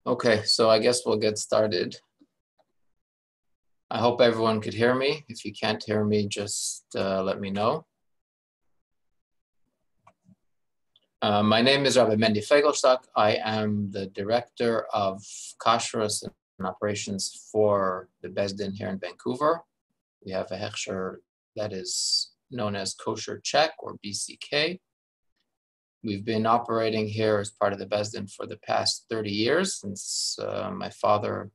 Okay, so I guess we'll get started. I hope everyone could hear me. If you can't hear me, just let me know. My name is Rabbi Feygelshtack. I am the director of kashrus and operations for the Besdin here in Vancouver. We have a hechsher that is known as Kosher Check or BCK. We've been operating here as part of the Besdin for the past 30 years since my father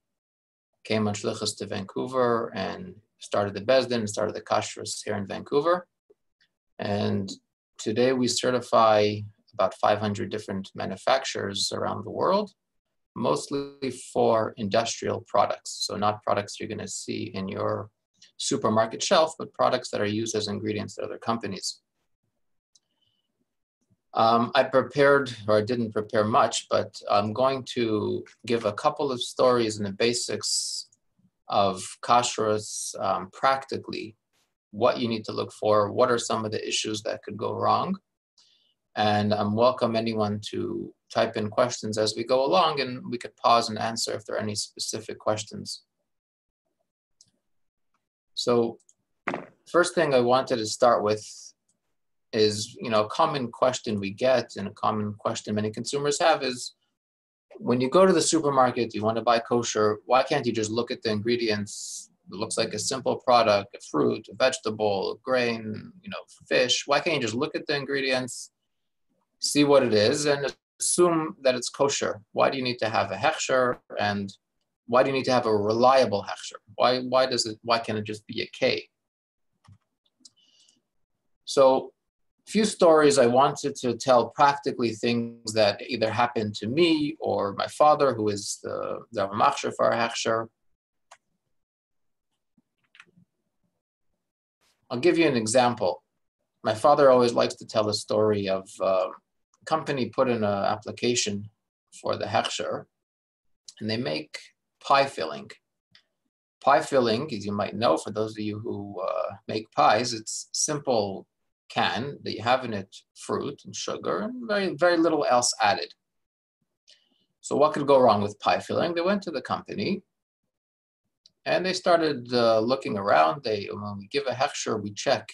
came on shlichus to Vancouver and started the Besdin and started the kashrus here in Vancouver. And today we certify about 500 different manufacturers around the world, mostly for industrial products. So not products you're going to see in your supermarket shelf, but products that are used as ingredients at other companies. I prepared, or I didn't prepare much, but I'm going to give a couple of stories and the basics of kashrus practically, what you need to look for, what are some of the issues that could go wrong. And I'm welcome anyone to type in questions as we go along, and we could pause and answer if there are any specific questions. So first thing I wanted to start with is, a common question we get and a common question many consumers have is, when you go to the supermarket, you want to buy kosher, why can't you just look at the ingredients? It looks like a simple product, a fruit, a vegetable, a grain, fish. Why can't you just look at the ingredients, see what it is, and assume that it's kosher? Why do you need to have a hechsher, and why do you need to have a reliable hechsher? Why can't it just be a K? So a few stories I wanted to tell, practically things that either happened to me or my father, who is the machsher for our hechsher. I'll give you an example. My father always likes to tell a story of a company put in an application for the hechsher, and they make pie filling. Pie filling, as you might know, for those of you who make pies, it's simple can that you have in it fruit and sugar and very, very little else added. So what could go wrong with pie filling? They went to the company and they started looking around. When we give a hechsher, we check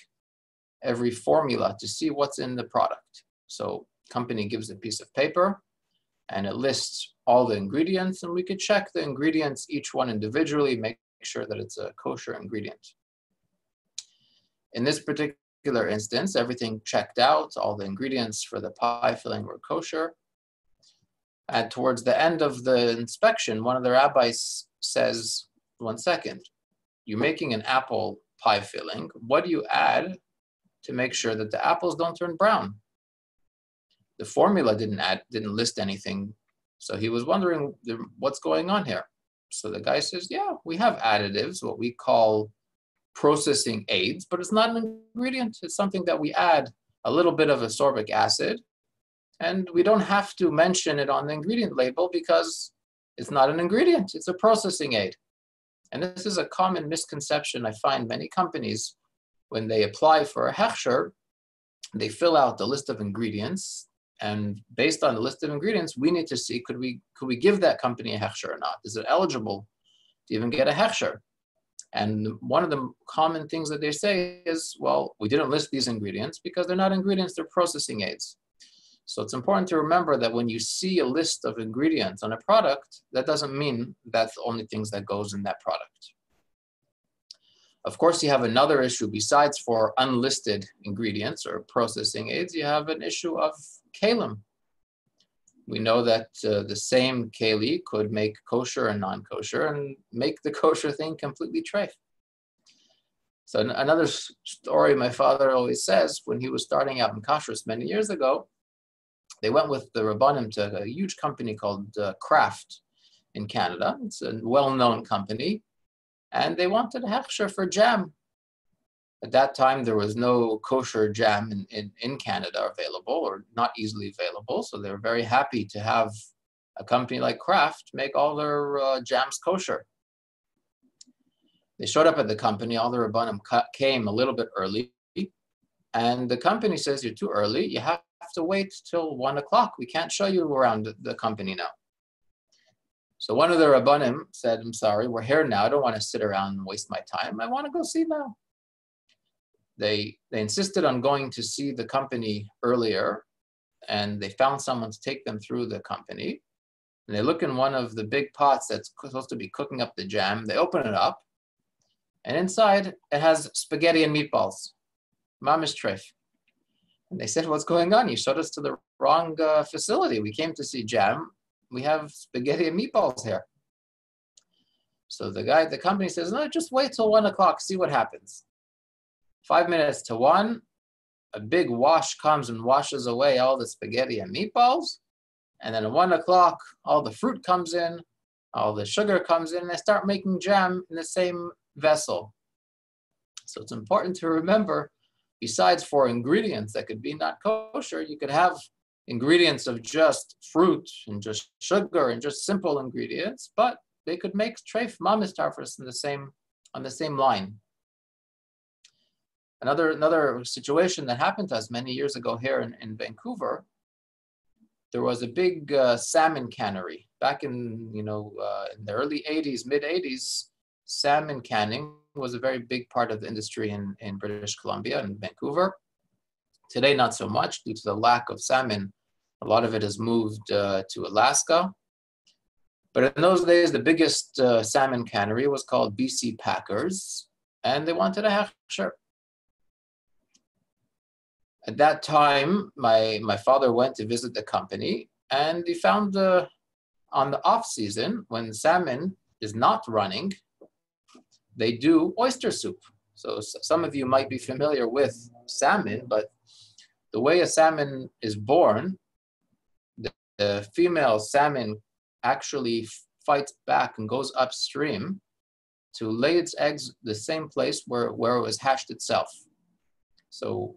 every formula to see what's in the product. So company gives a piece of paper and it lists all the ingredients, and we could check the ingredients, each one individually, make sure that it's a kosher ingredient. In this particular instance, everything checked out, all the ingredients for the pie filling were kosher. And towards the end of the inspection, one of the rabbis says, 1 second, you're making an apple pie filling. What do you add to make sure that the apples don't turn brown? The formula didn't list anything. So he was wondering what's going on here. So the guy says, yeah, we have additives, what we call processing aids, but it's not an ingredient. It's something that we add a little bit of ascorbic acid, and we don't have to mention it on the ingredient label because it's not an ingredient. It's a processing aid. And this is a common misconception I find many companies, when they apply for a hechsher, they fill out the list of ingredients, and based on the list of ingredients, we need to see, could we give that company a hechsher or not? Is it eligible to even get a hechsher? And one of the common things that they say is, well, we didn't list these ingredients because they're not ingredients, they're processing aids. So it's important to remember that when you see a list of ingredients on a product, that doesn't mean that's the only things that goes in that product. Of course, you have another issue besides for unlisted ingredients or processing aids. You have an issue of kalim. We know that the same keli could make kosher and non-kosher and make the kosher thing completely treif. So another story my father always says, when he was starting out in kashrus many years ago, they went with the rabbanim to a huge company called Kraft in Canada. It's a well-known company, and they wanted a hechsher for jam. At that time, there was no kosher jam in Canada available, or not easily available. So they were very happy to have a company like Kraft make all their jams kosher. They showed up at the company, all the rabbanim came a little bit early, and the company says, you're too early, you have to wait till 1 o'clock. We can't show you around the company now. So one of the Rabbanim said, I'm sorry, we're here now. I don't want to sit around and waste my time. I want to go see now. They insisted on going to see the company earlier, and they found someone to take them through the company. And they look in one of the big pots that's supposed to be cooking up the jam. They open it up, and inside it has spaghetti and meatballs, mamish treif. And they said, what's going on? You showed us to the wrong facility. We came to see jam. We have spaghetti and meatballs here. So the guy at the company says, no, just wait till 1 o'clock, see what happens. 5 minutes to 1, a big wash comes and washes away all the spaghetti and meatballs. And then at 1 o'clock, all the fruit comes in, all the sugar comes in, and they start making jam in the same vessel. So it's important to remember, besides for ingredients that could be not kosher, you could have ingredients of just fruit and just sugar and just simple ingredients, but they could make treif mamish tarfus on the same line. Another situation that happened to us many years ago here in Vancouver, there was a big salmon cannery. Back in in the early 80s, mid 80s, salmon canning was a very big part of the industry in British Columbia and Vancouver. Today, not so much due to the lack of salmon. A lot of it has moved to Alaska. But in those days, the biggest salmon cannery was called BC Packers, and they wanted a hechsher. At that time, my father went to visit the company, and he found on the off season, when salmon is not running, they do oyster soup. So some of you might be familiar with salmon, but the way a salmon is born, the female salmon actually fights back and goes upstream to lay its eggs the same place where it was hatched itself. So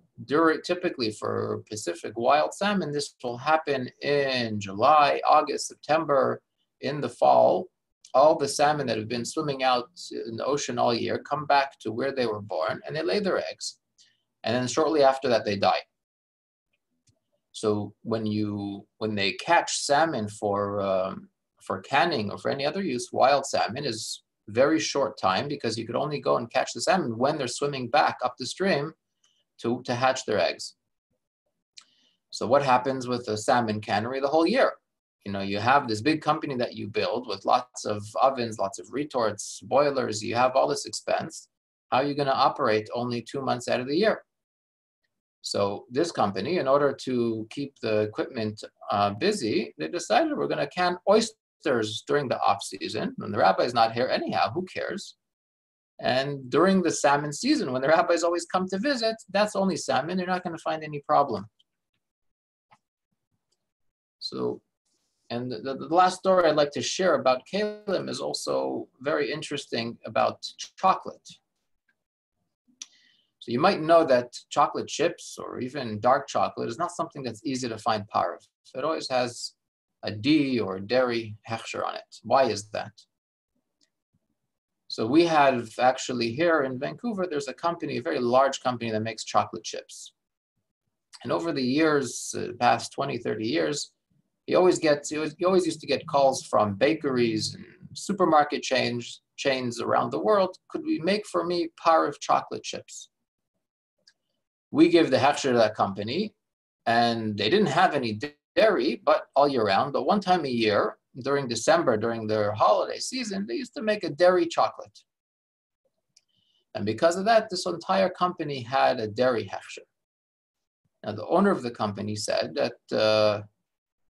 typically for Pacific wild salmon, this will happen in July, August, September. In the fall, all the salmon that have been swimming out in the ocean all year come back to where they were born, and they lay their eggs. And then shortly after that, they die. So when they catch salmon for canning or for any other use, wild salmon is very short time, because you could only go and catch the salmon when they're swimming back up the stream to hatch their eggs. So what happens with a salmon cannery the whole year? You have this big company that you build with lots of ovens, lots of retorts, boilers, you have all this expense. How are you going to operate only 2 months out of the year? So this company, in order to keep the equipment busy, they decided we're going to can oysters during the off season. When the rabbi is not here anyhow, who cares? And during the salmon season, when the rabbis always come to visit, that's only salmon. They're not going to find any problem. So, and the last story I'd like to share about kalim is also very interesting about chocolate. So you might know that chocolate chips or even dark chocolate is not something that's easy to find par of. It always has a D or dairy hechsher on it. Why is that? So we have actually here in Vancouver, there's a company, a very large company that makes chocolate chips. And over the years, past 20, 30 years, he always used to get calls from bakeries and supermarket chains around the world. Could we make for me par of chocolate chips? We give the hechsher to that company, and they didn't have any dairy, but all year round, but one time a year, during December, during their holiday season, they used to make a dairy chocolate. And because of that, this entire company had a dairy hechsher. Now, the owner of the company said that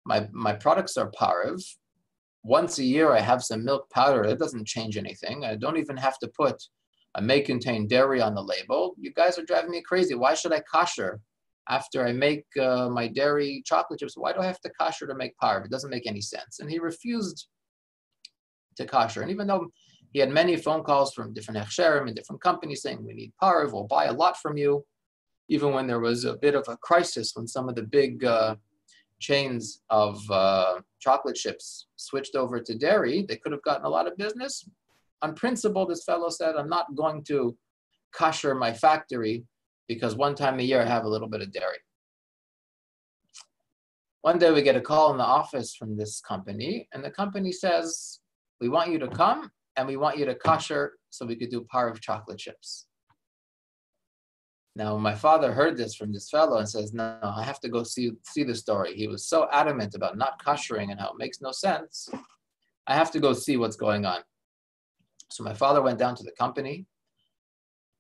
my products are parav. Once a year, I have some milk powder. It doesn't change anything. I don't even have to put a may contain dairy on the label. You guys are driving me crazy. Why should I kosher after I make my dairy chocolate chips? Why do I have to kosher to make parav? It doesn't make any sense. And he refused to kosher. And even though he had many phone calls from different Hechsheirim and different companies saying, we need parav, we'll buy a lot from you. Even when there was a bit of a crisis, when some of the big chains of chocolate chips switched over to dairy, they could have gotten a lot of business. On principle, this fellow said, I'm not going to kosher my factory because one time a year I have a little bit of dairy. One day we get a call in the office from this company, and the company says, we want you to come and we want you to kosher so we could do parve chocolate chips. Now, my father heard this from this fellow and says, no, I have to go see the story. He was so adamant about not koshering and how it makes no sense. I have to go see what's going on. So my father went down to the company,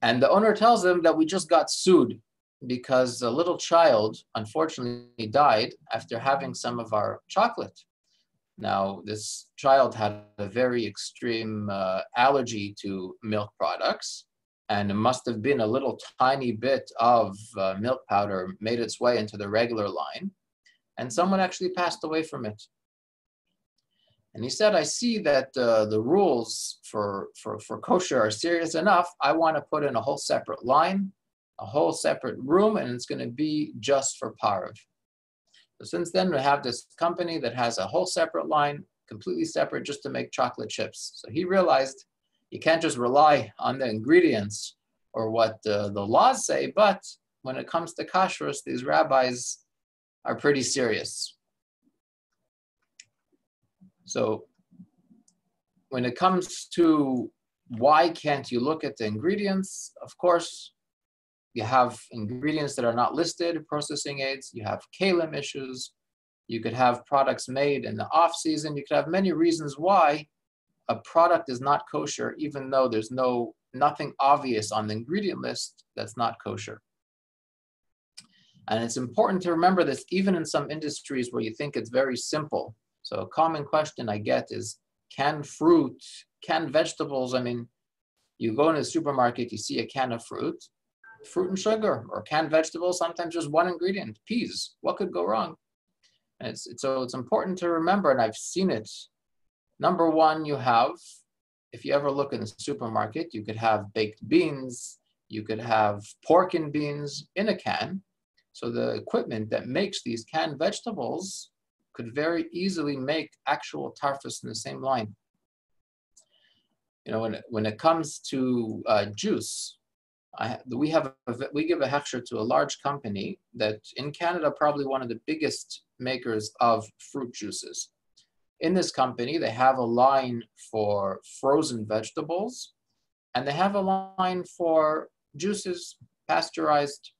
and the owner tells him that we just got sued because a little child, unfortunately, died after having some of our chocolate. Now, this child had a very extreme allergy to milk products, and it must have been a little tiny bit of milk powder made its way into the regular line, and someone actually passed away from it. And he said, I see that the rules for kosher are serious enough. I want to put in a whole separate line, a whole separate room, and it's going to be just for parve. So since then, we have this company that has a whole separate line, completely separate, just to make chocolate chips. So he realized you can't just rely on the ingredients or what the laws say, but when it comes to kashrus, these rabbis are pretty serious. So when it comes to why can't you look at the ingredients, of course, you have ingredients that are not listed, processing aids, you have kalim issues, you could have products made in the off season, you could have many reasons why a product is not kosher, even though there's nothing obvious on the ingredient list that's not kosher. And it's important to remember this even in some industries where you think it's very simple. So a common question I get is, canned fruit, canned vegetables, I mean, you go in a supermarket, you see a can of fruit and sugar, or canned vegetables, sometimes just one ingredient, peas. What could go wrong? And so it's important to remember, and I've seen it. Number one, you have, if you ever look in the supermarket, you could have baked beans, you could have pork and beans in a can. So the equipment that makes these canned vegetables could very easily make actual tarfus in the same line. You know, when it comes to juice, we give a hechsher to a large company that in Canada, probably one of the biggest makers of fruit juices. In this company, they have a line for frozen vegetables, and they have a line for juices, pasteurized.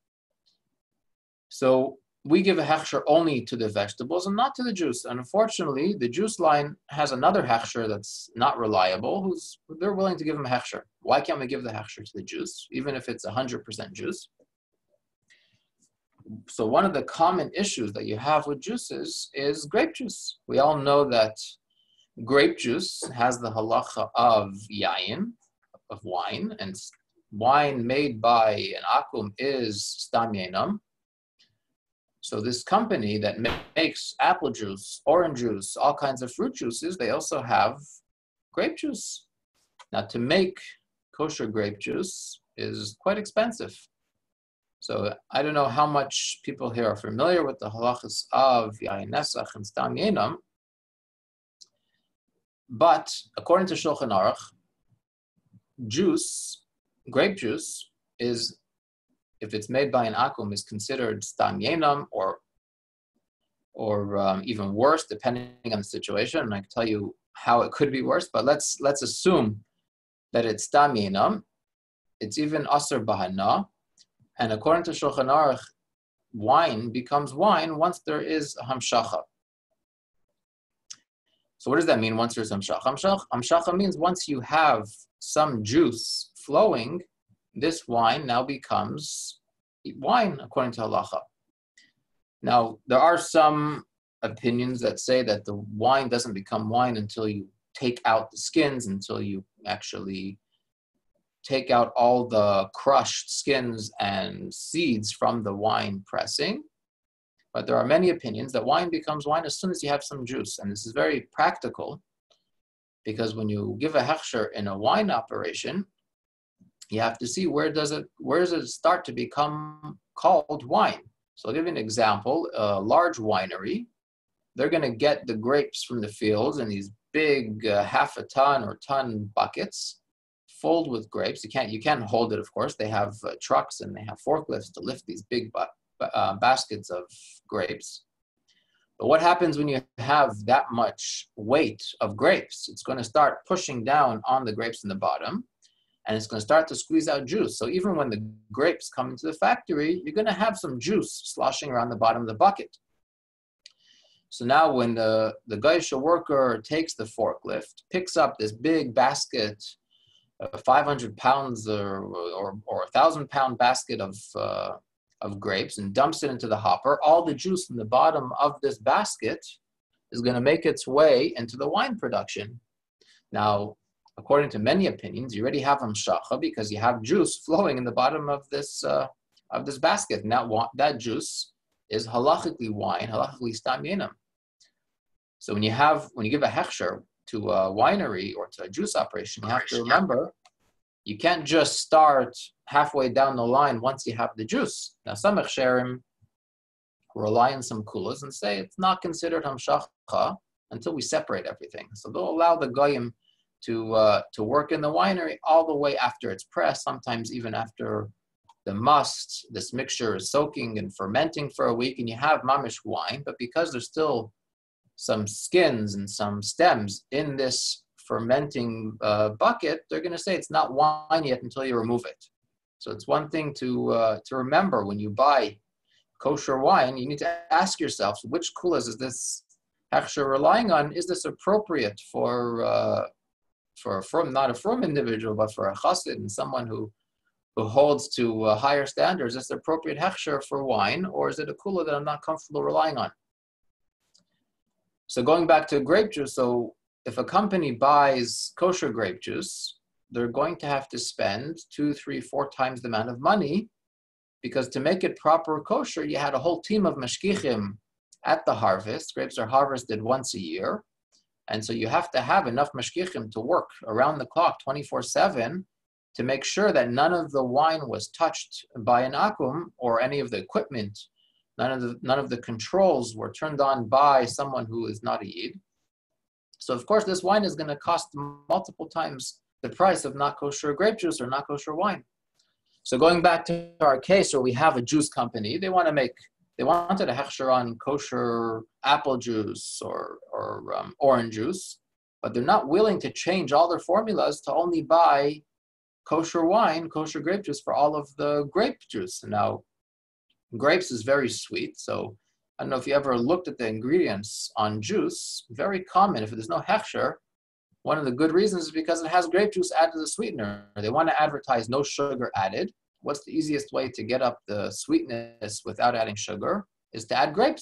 So we give a hechsher only to the vegetables and not to the juice. And unfortunately, the juice line has another hechsher that's not reliable, they're willing to give him a hechsher. Why can't we give the hechsher to the juice, even if it's 100% juice? So one of the common issues that you have with juices is grape juice. We all know that grape juice has the halacha of yayin, of wine, and wine made by an akum is stam yainam. So this company that makes apple juice, orange juice, all kinds of fruit juices, they also have grape juice. Now, to make kosher grape juice is quite expensive. So I don't know how much people here are familiar with the halachas of yayin nesach and stam yainam, but according to Shulchan Aruch, grape juice is, if it's made by an akum, is considered stam yainam, or even worse, depending on the situation. And I can tell you how it could be worse, but let's assume that it's stam yainam. It's even aser bahana. And according to Shulchan Aruch, wine becomes wine once there is hamshacha. So what does that mean, once there's hamshacha? Hamshacha means once you have some juice flowing, this wine now becomes wine according to halacha. Now, there are some opinions that say that the wine doesn't become wine until you take out the skins, until you actually take out all the crushed skins and seeds from the wine pressing. But there are many opinions that wine becomes wine as soon as you have some juice. And this is very practical, because when you give a hechsher in a wine operation, you have to see where does it start to become called wine. So I'll give you an example. A large winery, they're going to get the grapes from the fields in these big half a ton or ton buckets filled with grapes. You can't hold it, of course. They have trucks and they have forklifts to lift these big baskets of grapes. But what happens when you have that much weight of grapes? It's going to start pushing down on the grapes in the bottom, and it's going to start to squeeze out juice. So even when the grapes come into the factory, you're going to have some juice sloshing around the bottom of the bucket. So now when the geisha worker takes the forklift, picks up this big basket, 500 pounds or 1,000-pound basket of grapes, and dumps it into the hopper, all the juice from the bottom of this basket is going to make its way into the wine production. Now, according to many opinions, you already have hamshacha because you have juice flowing in the bottom of this basket. And that juice is halachically wine, halachically stam. So when you give a hechsher to a winery or to a juice operation, you have to remember you can't just start halfway down the line once you have the juice. Now some Hechsheirim rely on some kulas and say it's not considered hamshacha until we separate everything. So they'll allow the goyim to work in the winery all the way after it's pressed, sometimes even after the must. This mixture is soaking and fermenting for a week, and you have mamish wine, but because there's still some skins and some stems in this fermenting bucket, they're going to say it's not wine yet until you remove it. So it's one thing to remember when you buy kosher wine, you need to ask yourself, which kulas is this hechsher relying on? Is this appropriate for not a frum individual, but for a chassid and someone who holds to higher standards? Is this appropriate hechsher for wine, or is it a kula that I'm not comfortable relying on? So going back to grape juice, so if a company buys kosher grape juice, they're going to have to spend 2, 3, 4 times the amount of money, because to make it proper kosher, you had a whole team of mashgichim at the harvest. Grapes are harvested once a year. And so you have to have enough mashgichim to work around the clock 24/7 to make sure that none of the wine was touched by an akum or any of the equipment. None of the controls were turned on by someone who is not a yid. So of course this wine is going to cost multiple times the price of not kosher grape juice or not kosher wine. So going back to our case where we have a juice company, they wanted a hechsher on kosher apple juice or orange juice, but they're not willing to change all their formulas to only buy kosher wine, kosher grape juice for all of the grape juice. Now, grapes is very sweet, so I don't know if you ever looked at the ingredients on juice. Very common, if there's no hechsher, one of the good reasons is because it has grape juice added as a sweetener. They want to advertise no sugar added. What's the easiest way to get up the sweetness without adding sugar is to add grape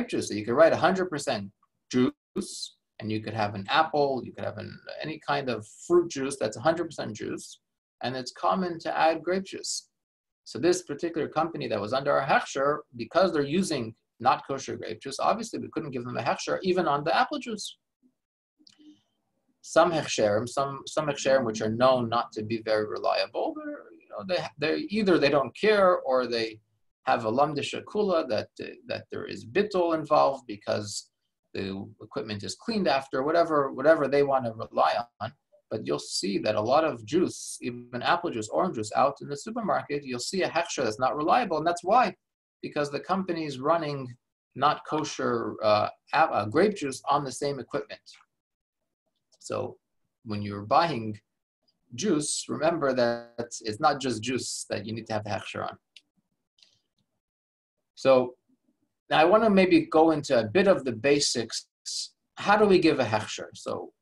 juice. So you could write 100% juice, and you could have an apple, you could have any kind of fruit juice that's 100% juice, and it's common to add grape juice. So this particular company that was under our hechsher, because they're using not kosher grape juice, obviously we couldn't give them a hechsher even on the apple juice. Some hechsherim, some hechsherim which are known not to be very reliable, they either they don't care or they have a lamdisha kula that there is bittul involved because the equipment is cleaned after, whatever they want to rely on. But you'll see that a lot of juice, even apple juice, orange juice, out in the supermarket, you'll see a hechsher that's not reliable, and that's why, because the company is running not kosher grape juice on the same equipment. So when you're buying juice, remember that it's not just juice that you need to have the hechsher on. So now I want to maybe go into a bit of the basics. How do we give a hechsher? So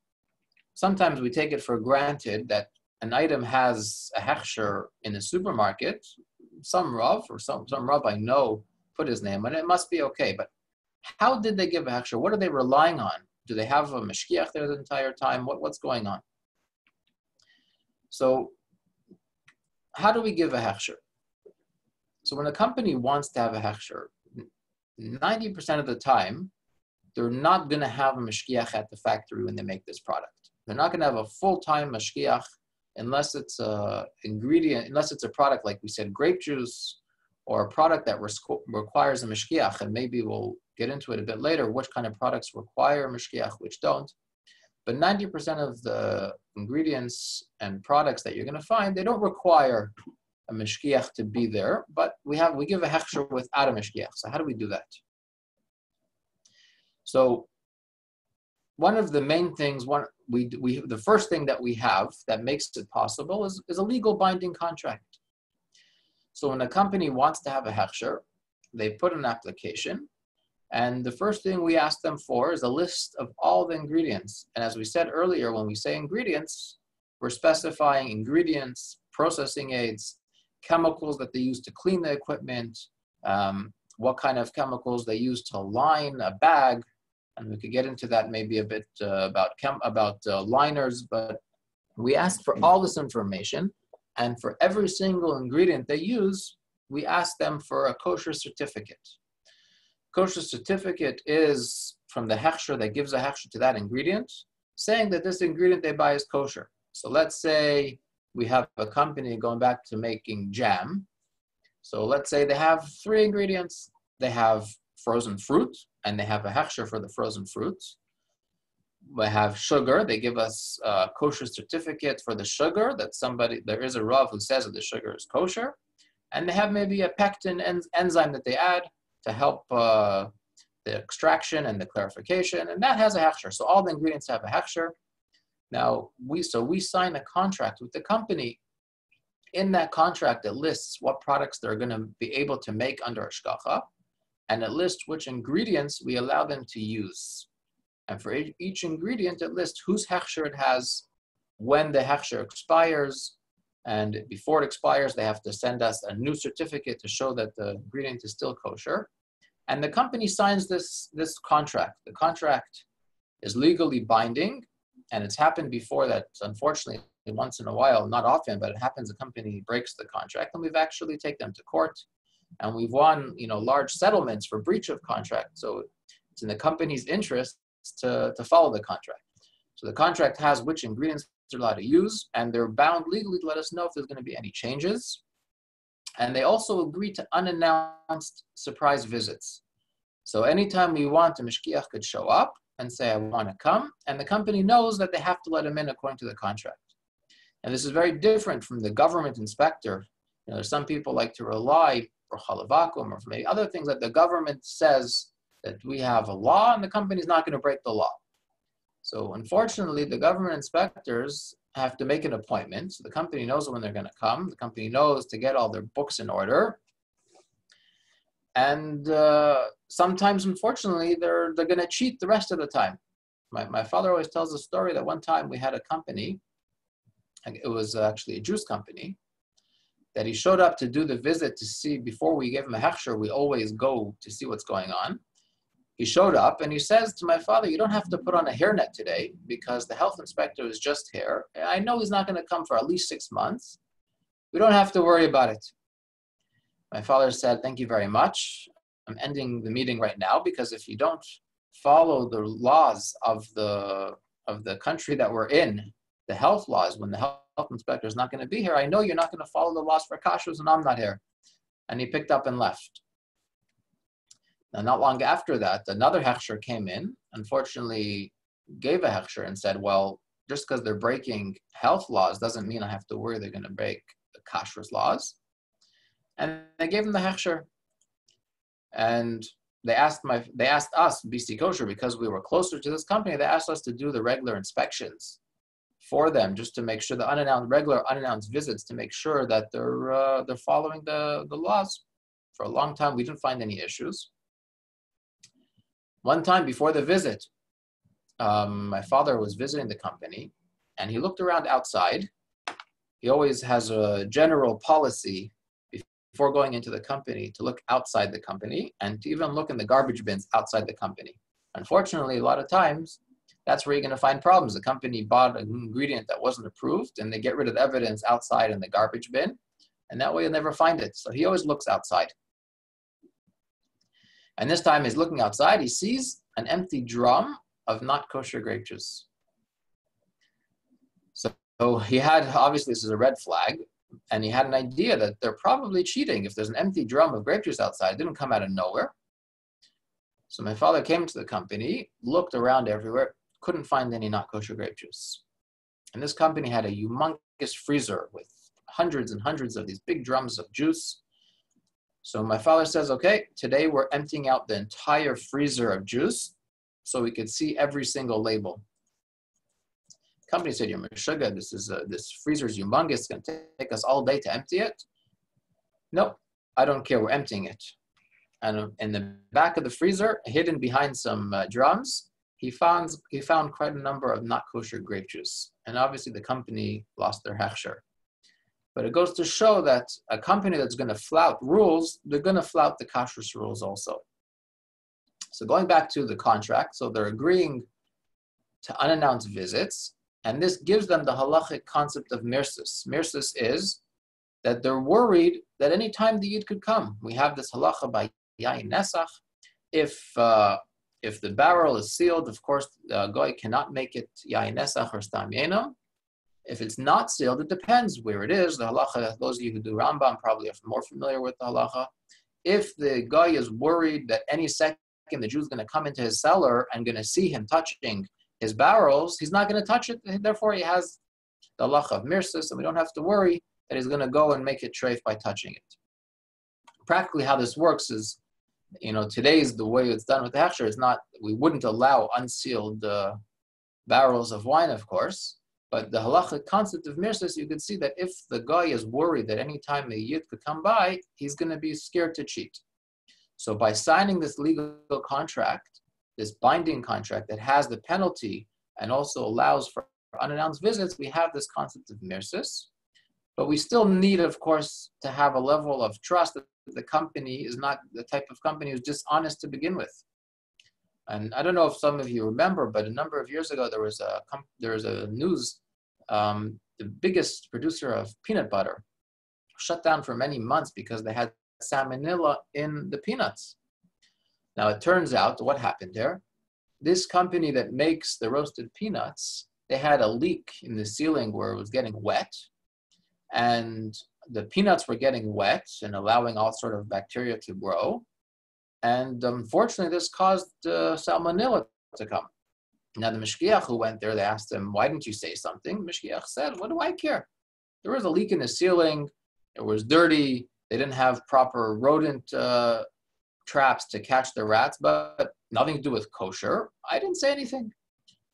sometimes we take it for granted that an item has a hechsher in the supermarket. Some Rav or some Rav I know put his name on it. It must be okay. But how did they give a hechsher? What are they relying on? Do they have a mashgiach there the entire time? What's going on? So how do we give a hechsher? So when a company wants to have a hechsher, 90% of the time, they're not going to have a mashgiach at the factory when they make this product. They're not going to have a full-time mashgiach unless it's unless it's a product like we said, grape juice, or a product that requires a mashgiach, and maybe we'll get into it a bit later, which kind of products require mashgiach, which don't. But 90% of the ingredients and products that you're going to find, they don't require a mashgiach to be there, but we give a hechsher without a mashgiach. So how do we do that? So one of the main things, the first thing that we have that makes it possible is a legal binding contract. So when a company wants to have a hechsher, they put an application, and the first thing we ask them for is a list of all the ingredients. And as we said earlier, when we say ingredients, we're specifying ingredients, processing aids, chemicals that they use to clean the equipment, what kind of chemicals they use to line a bag. And we could get into that maybe a bit about liners, but we ask for all this information. And for every single ingredient they use, we ask them for a kosher certificate. Kosher certificate is from the hechsher that gives a hechsher to that ingredient, saying that this ingredient they buy is kosher. So let's say we have a company going back to making jam. So let's say they have 3 ingredients. They have frozen fruit, and they have a hechsher for the frozen fruits. We have sugar. They give us a kosher certificate for the sugar, that there is a Rav who says that the sugar is kosher. And they have maybe a pectin enzyme that they add to help the extraction and the clarification, and that has a hechsher. So all the ingredients have a hechsher. Now, we sign a contract with the company. In that contract, it lists what products they're going to be able to make under hashgacha, and it lists which ingredients we allow them to use. And for each ingredient, it lists whose hechsher it has, when the hechsher expires, and before it expires, they have to send us a new certificate to show that the ingredient is still kosher. And the company signs this contract. The contract is legally binding, and it's happened before that, unfortunately, once in a while, not often, but it happens, a company breaks the contract, and we've actually taken them to court, and we've won, large settlements for breach of contract. So it's in the company's interest to follow the contract. So the contract has which ingredients they're allowed to use, and they're bound legally to let us know if there's going to be any changes. And they also agree to unannounced surprise visits. So anytime we want, a mishkiach could show up and say, I want to come, and the company knows that they have to let him in according to the contract. And this is very different from the government inspector. There's some people like to rely for chalavakum or for maybe other things that the government says that we have a law and the company's not going to break the law. So unfortunately, the government inspectors have to make an appointment. So the company knows when they're going to come. The company knows to get all their books in order. And sometimes, unfortunately, they're going to cheat the rest of the time. My father always tells the story that one time we had a company, it was actually a juice company, that he showed up to do the visit to see, before we give him a hechsher, we always go to see what's going on. He showed up and he says to my father, you don't have to put on a hairnet today because the health inspector is just here. I know he's not going to come for at least 6 months. We don't have to worry about it. My father said, thank you very much. I'm ending the meeting right now because if you don't follow the laws of the country that we're in, the health laws, when the health inspector is not going to be here, I know you're not going to follow the laws for kashrus and I'm not here. And he picked up and left. Now, not long after that, another hechsher came in, unfortunately gave a hechsher and said, well, just because they're breaking health laws doesn't mean I have to worry they're going to break the kashrus laws. And they gave him the hechsher. And they asked us, BC Kosher, because we were closer to this company, they asked us to do the regular inspections for them, just to make sure the regular unannounced visits, to make sure that they're following the laws. For a long time, we didn't find any issues. One time before the visit, my father was visiting the company, and he looked around outside. He always has a general policy before going into the company to look outside the company and to even look in the garbage bins outside the company. Unfortunately, a lot of times, that's where you're going to find problems. The company bought an ingredient that wasn't approved, and they get rid of the evidence outside in the garbage bin, and that way you'll never find it. So he always looks outside. And this time he's looking outside, he sees an empty drum of not kosher grape juice. So he had, obviously this is a red flag, and he had an idea that they're probably cheating. If there's an empty drum of grape juice outside, it didn't come out of nowhere. So my father came to the company, looked around everywhere, couldn't find any not kosher grape juice. And this company had a humongous freezer with hundreds and hundreds of these big drums of juice. So my father says, okay, today we're emptying out the entire freezer of juice. so we could see every single label. The company said, "You're Meshuggah, this freezer is humongous, it's going to take us all day to empty it." "No, I don't care, we're emptying it." And in the back of the freezer, hidden behind some drums, he found quite a number of not kosher grape juice. And obviously the company lost their hechsher. But it goes to show that a company that's going to flout rules, they're going to flout the kashrus rules also. So going back to the contract, so they're agreeing to unannounced visits, and this gives them the halachic concept of mirsus. Mirsus is that they're worried that any time the Yid could come. We have this halacha by yain nesach. If the barrel is sealed, of course, goy cannot make it yain nesach or stam yenam. If it's not sealed, it depends where it is. The halacha, those of you who do Rambam probably are more familiar with the halacha. If the guy is worried that any second the Jew's going to come into his cellar and going to see him touching his barrels, he's not going to touch it. Therefore, he has the halacha of mirsus, and we don't have to worry that he's going to go and make it treif by touching it. Practically, how this works is, today's the way it's done with the hechsher is not, we wouldn't allow unsealed barrels of wine, of course. But the halachic concept of mirsus, you could see that if the guy is worried that any time a yid could come by, he's going to be scared to cheat. So by signing this legal contract, this binding contract that has the penalty and also allows for unannounced visits, we have this concept of mirsus. But we still need, of course, to have a level of trust that the company is not the type of company who's dishonest to begin with. And I don't know if some of you remember, but a number of years ago, there was a news, the biggest producer of peanut butter shut down for many months because they had salmonella in the peanuts. Now, it turns out what happened there, this company that makes the roasted peanuts, they had a leak in the ceiling where it was getting wet, and the peanuts were getting wet and allowing all sort of bacteria to grow. And unfortunately, this caused salmonella to come. Now, the mishkiach who went there, they asked him, "Why didn't you say something?" The mishkiach said, "What do I care? There was a leak in the ceiling. It was dirty. They didn't have proper rodent traps to catch the rats, but nothing to do with kosher. I didn't say anything."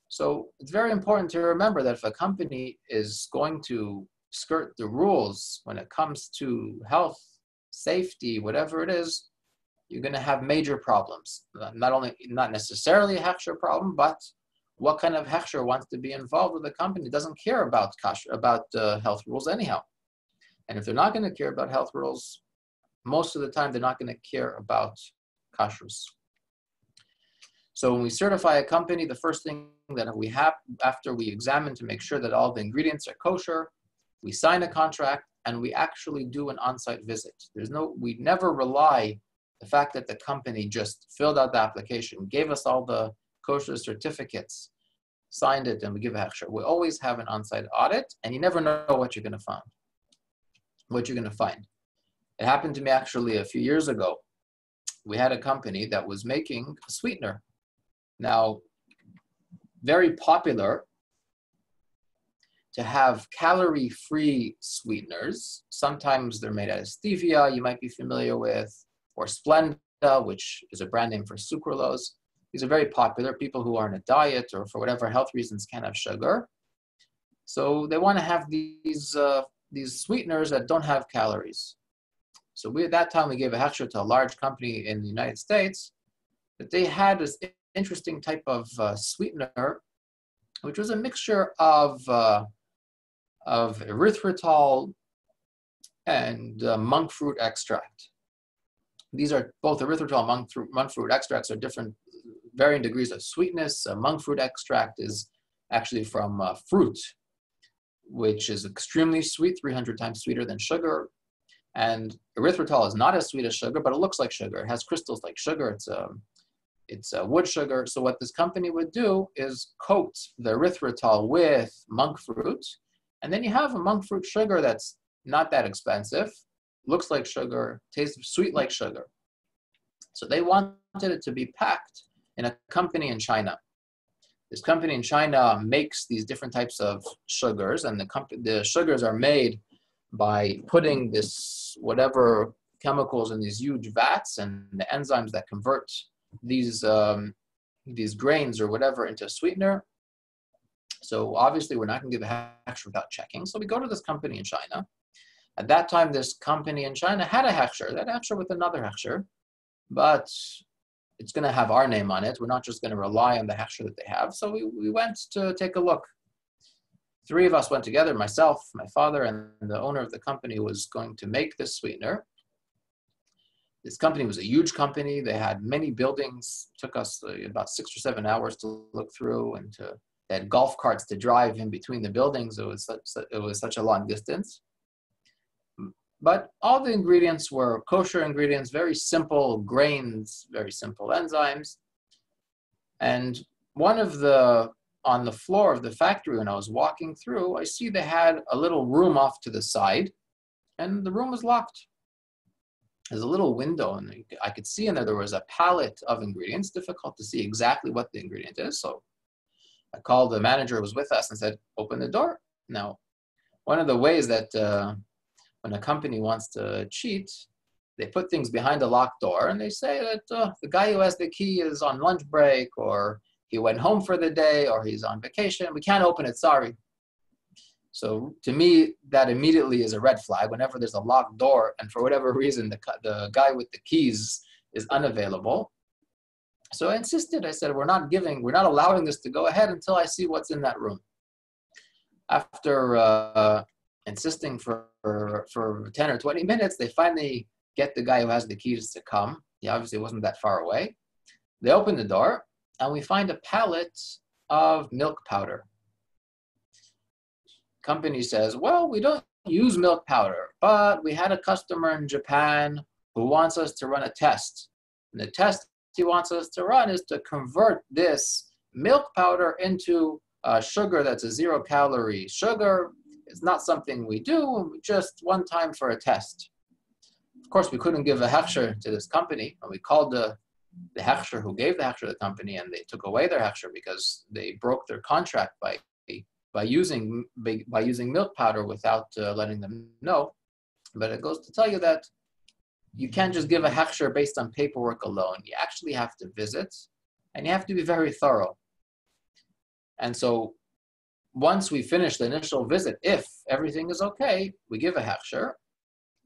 So it's very important to remember that if a company is going to skirt the rules when it comes to health, safety, whatever it is, you're going to have major problems. Not necessarily a hechsher problem, but what kind of hechsher wants to be involved with a company doesn't care about health rules anyhow. And if they're not going to care about health rules, most of the time they're not going to care about kashrus. So when we certify a company, the first thing that we have after we examine to make sure that all the ingredients are kosher, we sign a contract and we actually do an on-site visit. We never rely the fact that the company just filled out the application, gave us all the kosher certificates, signed it, and we give a hechsher. We always have an on-site audit, and you never know what you're going to find. It happened to me actually a few years ago. We had a company that was making a sweetener. Now, very popular to have calorie-free sweeteners. Sometimes they're made out of stevia, you might be familiar with, or Splenda, which is a brand name for sucralose. These are very popular. People who are on a diet or for whatever health reasons can't have sugar. So they want to have these sweeteners that don't have calories. So at that time, we gave a hechsher to a large company in the United States that they had this interesting type of sweetener, which was a mixture of erythritol and monk fruit extract. These are both erythritol and monk fruit extracts are different, varying degrees of sweetness. Monk fruit extract is actually from fruit, which is extremely sweet, 300 times sweeter than sugar. And erythritol is not as sweet as sugar, but it looks like sugar. It has crystals like sugar. It's a wood sugar. So what this company would do is coat the erythritol with monk fruit, and then you have a monk fruit sugar that's not that expensive, looks like sugar, tastes sweet like sugar. So they wanted it to be packed in a company in China. This company in China makes these different types of sugars, and the sugars are made by putting this whatever chemicals in these huge vats, and the enzymes that convert these these grains or whatever into a sweetener. So obviously we're not going to give a hechsher without checking. So we go to this company in China. At that time, this company in China had a hechsher. They had a hechsher with another hechsher, but it's going to have our name on it. We're not just going to rely on the hechsher that they have. So we went to take a look. 3 of us went together, myself, my father, and the owner of the company who was going to make this sweetener. This company was a huge company. They had many buildings. It took us about 6 or 7 hours to look through, and they had golf carts to drive in between the buildings. It was such a long distance. But all the ingredients were kosher ingredients, very simple grains, very simple enzymes. And on the floor of the factory, when I was walking through, I see they had a little room off to the side, and the room was locked. There's a little window, and I could see in there was a palette of ingredients. Difficult to see exactly what the ingredient is. So I called the manager who was with us and said, open the door. Now, one of the ways that when a company wants to cheat, they put things behind a locked door, and they say that the guy who has the key is on lunch break, or he went home for the day, or he's on vacation. We can't open it, sorry. So to me, that immediately is a red flag. Whenever there's a locked door, and for whatever reason, the guy with the keys is unavailable. So I insisted. I said, we're not allowing this to go ahead until I see what's in that room. After insisting for 10 or 20 minutes, they finally get the guy who has the keys to come. He obviously wasn't that far away. They open the door, and we find a pallet of milk powder. Company says, well, we don't use milk powder, but we had a customer in Japan who wants us to run a test. And the test he wants us to run is to convert this milk powder into sugar that's a 0-calorie sugar. It's not something we do, just one time for a test. Of course, we couldn't give a hechsher to this company, and we called the hechsher who gave the hechsher to the company, and they took away their hechsher because they broke their contract by using milk powder without letting them know. But it goes to tell you that you can't just give a hechsher based on paperwork alone. You actually have to visit, and you have to be very thorough. And so once we finish the initial visit, if everything is okay, we give a hechsher.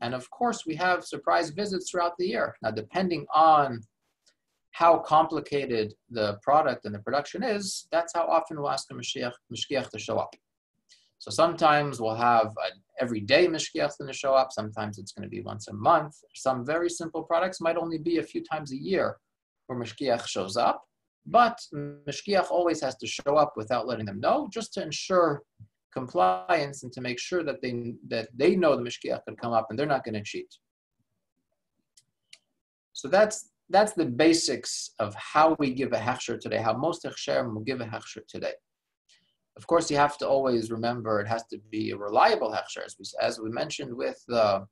And of course, we have surprise visits throughout the year. Now, depending on how complicated the product and the production is, that's how often we'll ask a mishgiach to show up. So sometimes we'll have an everyday mishgiach to show up. Sometimes it's going to be once a month. Some very simple products might only be a few times a year where mishgiach shows up. But mishgiach always has to show up without letting them know, just to ensure compliance and to make sure that they know the mishgiach could come up and they're not going to cheat. So that's the basics of how we give a hechsher today, how most hechsherim will give a hechsher today. Of course, you have to always remember it has to be a reliable hechsher. As we mentioned with the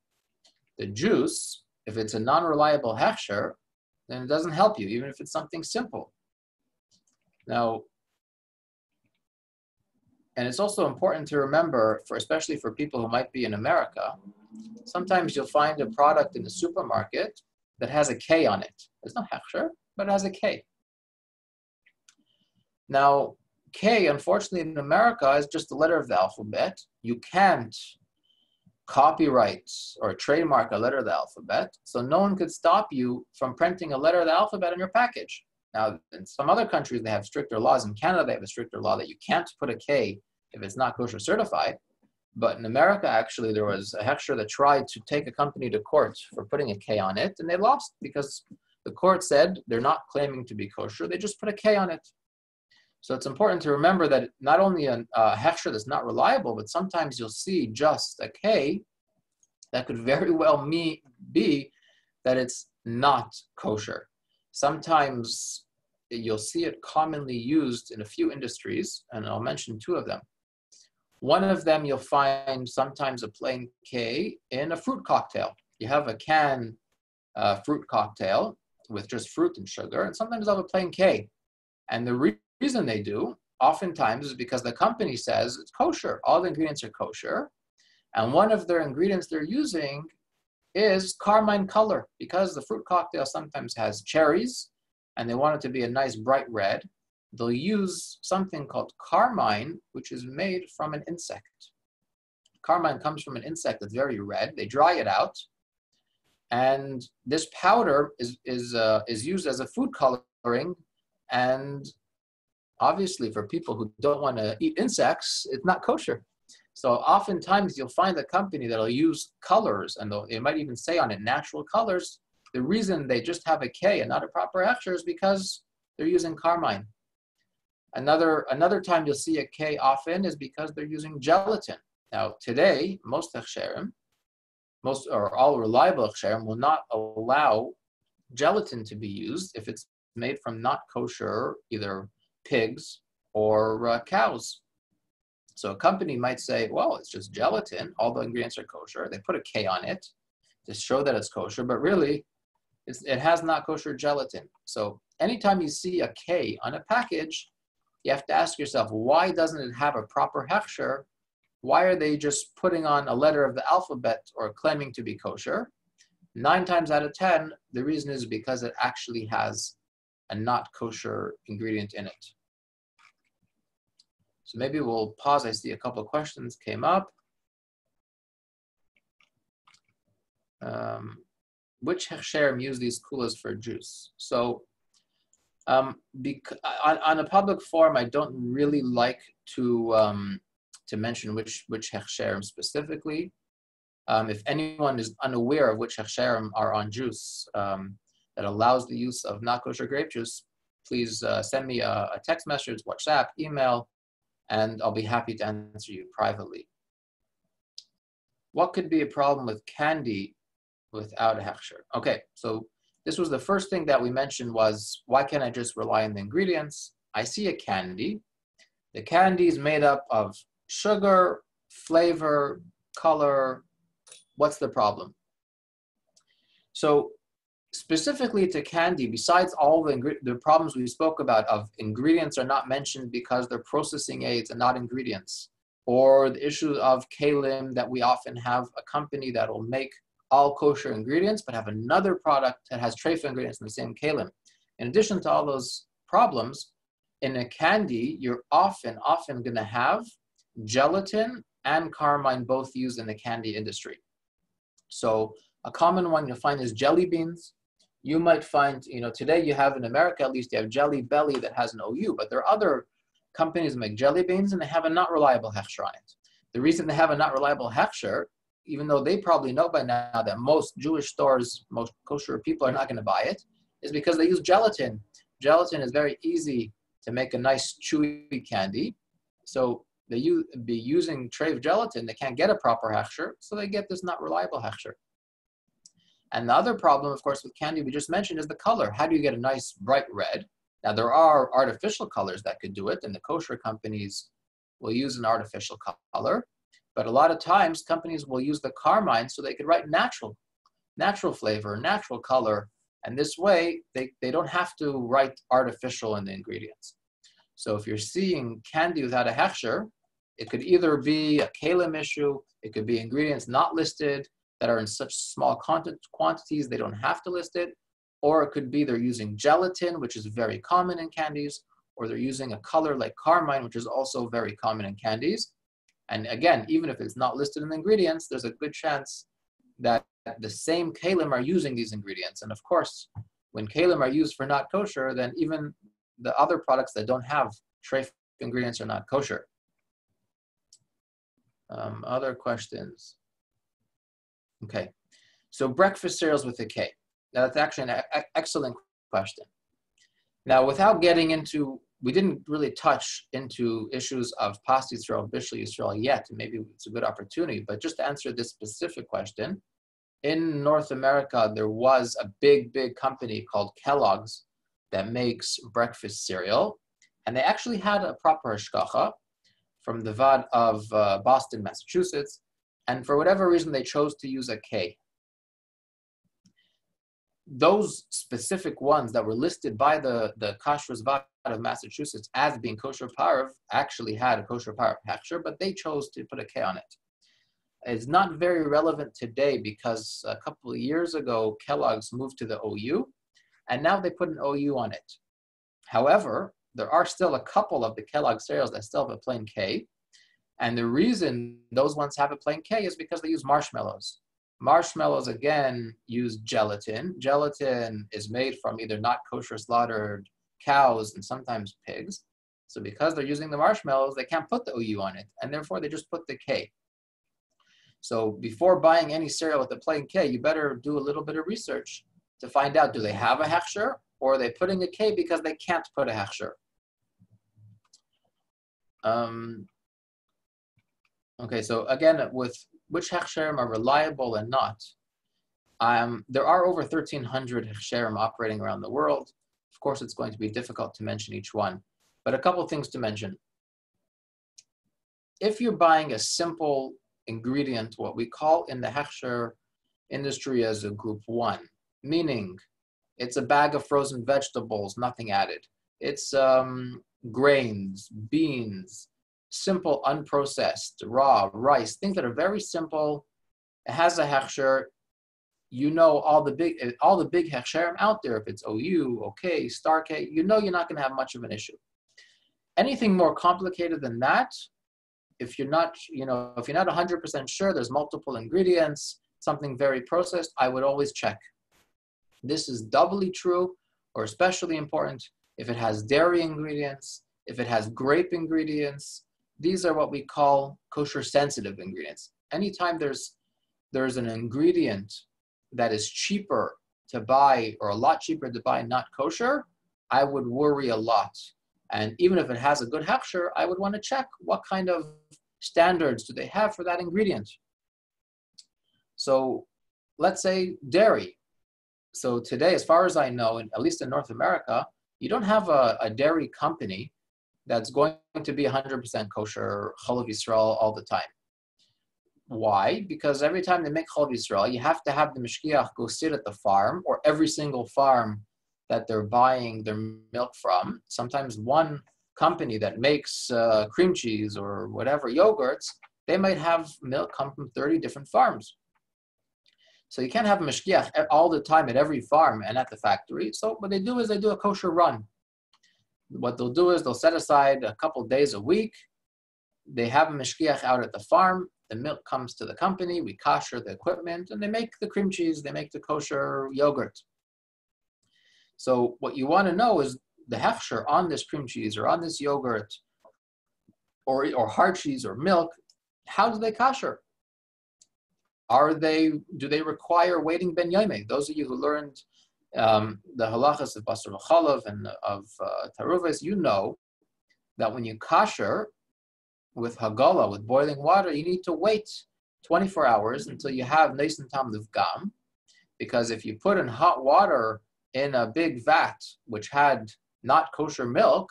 juice, if it's a non-reliable hechsher, then it doesn't help you, even if it's something simple. Now, and it's also important to remember, especially for people who might be in America, sometimes you'll find a product in the supermarket that has a K on it. There's no hechsher, but it has a K. Now, K, unfortunately, in America is just a letter of the alphabet. You can't copyright or trademark a letter of the alphabet, so no one could stop you from printing a letter of the alphabet on your package. Now, in some other countries, they have stricter laws. In Canada, they have a stricter law that you can't put a K if it's not kosher certified. But in America, actually, there was a hechsher that tried to take a company to court for putting a K on it, and they lost because the court said they're not claiming to be kosher. They just put a K on it. So it's important to remember that not only a hechsher that's not reliable, but sometimes you'll see just a K that could very well be that it's not kosher. Sometimes you'll see it commonly used in a few industries, and I'll mention 2 of them. One of them you'll find sometimes a plain K in a fruit cocktail. You have a can fruit cocktail with just fruit and sugar, and sometimes they'll have a plain K. And the reason they do, oftentimes, is because the company says it's kosher. All the ingredients are kosher. And one of their ingredients they're using is carmine color, because the fruit cocktail sometimes has cherries, and they want it to be a nice bright red, they'll use something called carmine, which is made from an insect. Carmine comes from an insect that's very red. They dry it out, and this powder is used as a food coloring. And obviously, for people who don't want to eat insects, it's not kosher. So oftentimes, you'll find a company that'll use colors, and they might even say on it natural colors. The reason they just have a K and not a proper hechsher is because they're using carmine. Another time you'll see a K often is because they're using gelatin. Now today, most Hechsheirim, or all reliable Hechsheirim, will not allow gelatin to be used if it's made from not kosher, either pigs or cows. So a company might say, well, it's just gelatin, all the ingredients are kosher. They put a K on it to show that it's kosher, but really it has not kosher gelatin. So anytime you see a K on a package, you have to ask yourself, why doesn't it have a proper hechsher? Why are they just putting on a letter of the alphabet or claiming to be kosher? 9 times out of 10, the reason is because it actually has a not kosher ingredient in it. So maybe we'll pause. I see a couple of questions came up. Which Hechsheirim use these kulas for juice? So on a public forum, I don't really like to mention which Hechsheirim specifically. If anyone is unaware of which Hechsheirim are on juice that allows the use of not kosher grape juice, please send me a text message, WhatsApp, email, and I'll be happy to answer you privately. What could be a problem with candy without a hechsher? Okay, so this was the first thing that we mentioned was, why can't I just rely on the ingredients? I see a candy. The candy is made up of sugar, flavor, color. What's the problem? So specifically to candy, besides all the problems we spoke about of ingredients are not mentioned because they're processing aids and not ingredients, or the issue of kalim that we often have a company that will make all kosher ingredients, but have another product that has treifa ingredients in the same kalim. In addition to all those problems, in a candy, you're often going to have gelatin and carmine both used in the candy industry. So a common one you'll find is jelly beans. You might find, today you have in America, at least you have Jelly Belly that has an OU, but there are other companies that make jelly beans and they have a not reliable hechsher on it. The reason they have a not reliable hechsher, even though they probably know by now that most Jewish stores, most kosher people are not going to buy it, is because they use gelatin. Gelatin is very easy to make a nice chewy candy. So they be using treif gelatin, they can't get a proper hechsher, so they get this not reliable hechsher. And the other problem, of course, with candy we just mentioned is the color. How do you get a nice bright red? Now there are artificial colors that could do it, and the kosher companies will use an artificial color. But a lot of times companies will use the carmine so they could write natural flavor, natural color. And this way they don't have to write artificial in the ingredients. So if you're seeing candy without a hechsher, it could either be a kalim issue, it could be ingredients not listed that are in such small quantities they don't have to list it, or it could be they're using gelatin, which is very common in candies, or they're using a color like carmine, which is also very common in candies. And again, even if it's not listed in the ingredients, there's a good chance that the same kalim are using these ingredients. And of course, when kalim are used for not kosher, then even the other products that don't have treif ingredients are not kosher. Other questions? Okay, so breakfast cereals with a K. Now that's actually an excellent question. Now, without getting into, we didn't really touch into issues of past Yisrael, Bishul Yisrael yet, and maybe it's a good opportunity, but just to answer this specific question, in North America, there was a big company called Kellogg's that makes breakfast cereal, and they actually had a proper hashgacha from the Vad of Boston, Massachusetts, and for whatever reason, they chose to use a K. Those specific ones that were listed by the Kashrus Vad of Massachusetts as being kosher parv actually had a kosher parv hechsher, but they chose to put a K on it. It's not very relevant today because a couple of years ago, Kellogg's moved to the OU, and now they put an OU on it. However, there are still a couple of the Kellogg cereals that still have a plain K, and the reason those ones have a plain K is because they use marshmallows. Marshmallows, again, use gelatin. Gelatin is made from either not kosher slaughtered cows and sometimes pigs. So because they're using the marshmallows, they can't put the OU on it, and therefore they just put the K. So before buying any cereal with a plain K, you better do a little bit of research to find out, do they have a Hechsher, or are they putting a K because they can't put a Hechsher? Okay, so again, with which Hechsherim are reliable and not, there are over 1,300 Hechsherim operating around the world. Of course, it's going to be difficult to mention each one, but a couple things to mention. If you're buying a simple ingredient, what we call in the Hechsher industry as a group 1, meaning it's a bag of frozen vegetables, nothing added. It's grains, beans, simple, unprocessed, raw, rice, things that are very simple. It has a Hechsher. You know all the big Hechsherim out there, if it's OU, OK, star K, you know you're not going to have much of an issue. Anything more complicated than that, if you're not 100% sure, there's multiple ingredients, something very processed, I would always check. This is doubly true, or especially important, if it has dairy ingredients, if it has grape ingredients. These are what we call kosher sensitive ingredients. Anytime there's an ingredient that is cheaper to buy, or a lot cheaper to buy not kosher, I would worry a lot. And even if it has a good Hechsher, I would want to check what kind of standards do they have for that ingredient. So let's say dairy. So today, as far as I know, at least in North America, you don't have a dairy company that's going to be 100% kosher, Chalav Yisrael all the time. Why? Because every time they make Chalav Yisrael, you have to have the mishkiach go sit at the farm, or every single farm that they're buying their milk from. Sometimes one company that makes cream cheese or whatever yogurts, they might have milk come from 30 different farms. So you can't have a mishkiach all the time at every farm and at the factory. So what they do is they do a kosher run. What they'll do is they'll set aside a couple of days a week. They have a mishkiach out at the farm. The milk comes to the company. We kosher the equipment, and they make the cream cheese. They make the kosher yogurt. So what you want to know is the Hechsher on this cream cheese or on this yogurt or hard cheese or milk. How do they kosher? Do they require waiting ben yomei? Those of you who learned the halachas of basar v'chalav and of taruves, you know that when you kosher with hagala, with boiling water, you need to wait 24 hours until you have neisen tam livgam, because if you put in hot water in a big vat which had not kosher milk,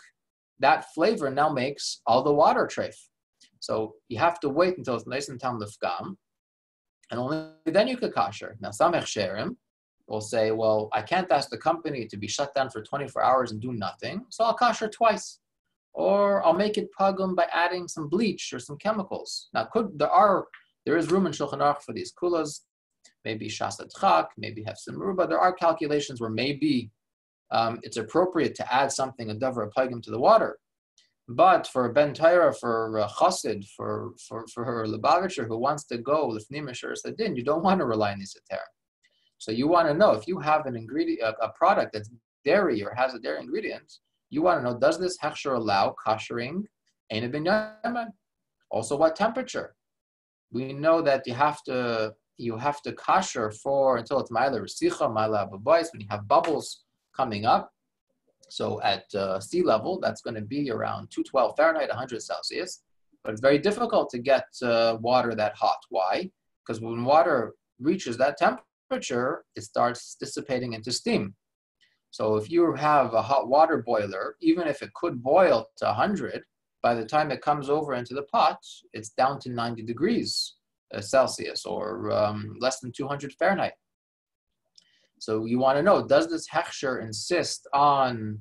that flavor now makes all the water treif. So you have to wait until it's neisen tam livgam, and only then you could kosher. Now some Hechsherim will say, well, I can't ask the company to be shut down for 24 hours and do nothing, so I'll kosher twice. Or I'll make it pagum by adding some bleach or some chemicals. Now, there is room in Shulchan Aruch for these kulas, maybe shasat chak, maybe hefsim ruba. There are calculations where maybe it's appropriate to add something, a davar, a pagum to the water. But for a ben Torah, for a chassid, for her Lubavitcher who wants to go l'fnim asher sadin, you don't want to rely on these eter. So you want to know if you have an ingredient, a product that's dairy or has a dairy ingredient, you want to know, does this Hechsher allow koshering ein ben yomei? Also, what temperature? We know that you have to kosher for until it's ma'ila resicha, ma'ila ababois, when you have bubbles coming up. So at sea level, that's going to be around 212 Fahrenheit, 100 Celsius. But it's very difficult to get water that hot. Why? Because when water reaches that temperature, it starts dissipating into steam. So if you have a hot water boiler, even if it could boil to 100, by the time it comes over into the pot, it's down to 90 degrees Celsius, or less than 200 Fahrenheit. So you want to know, does this Hechsher insist on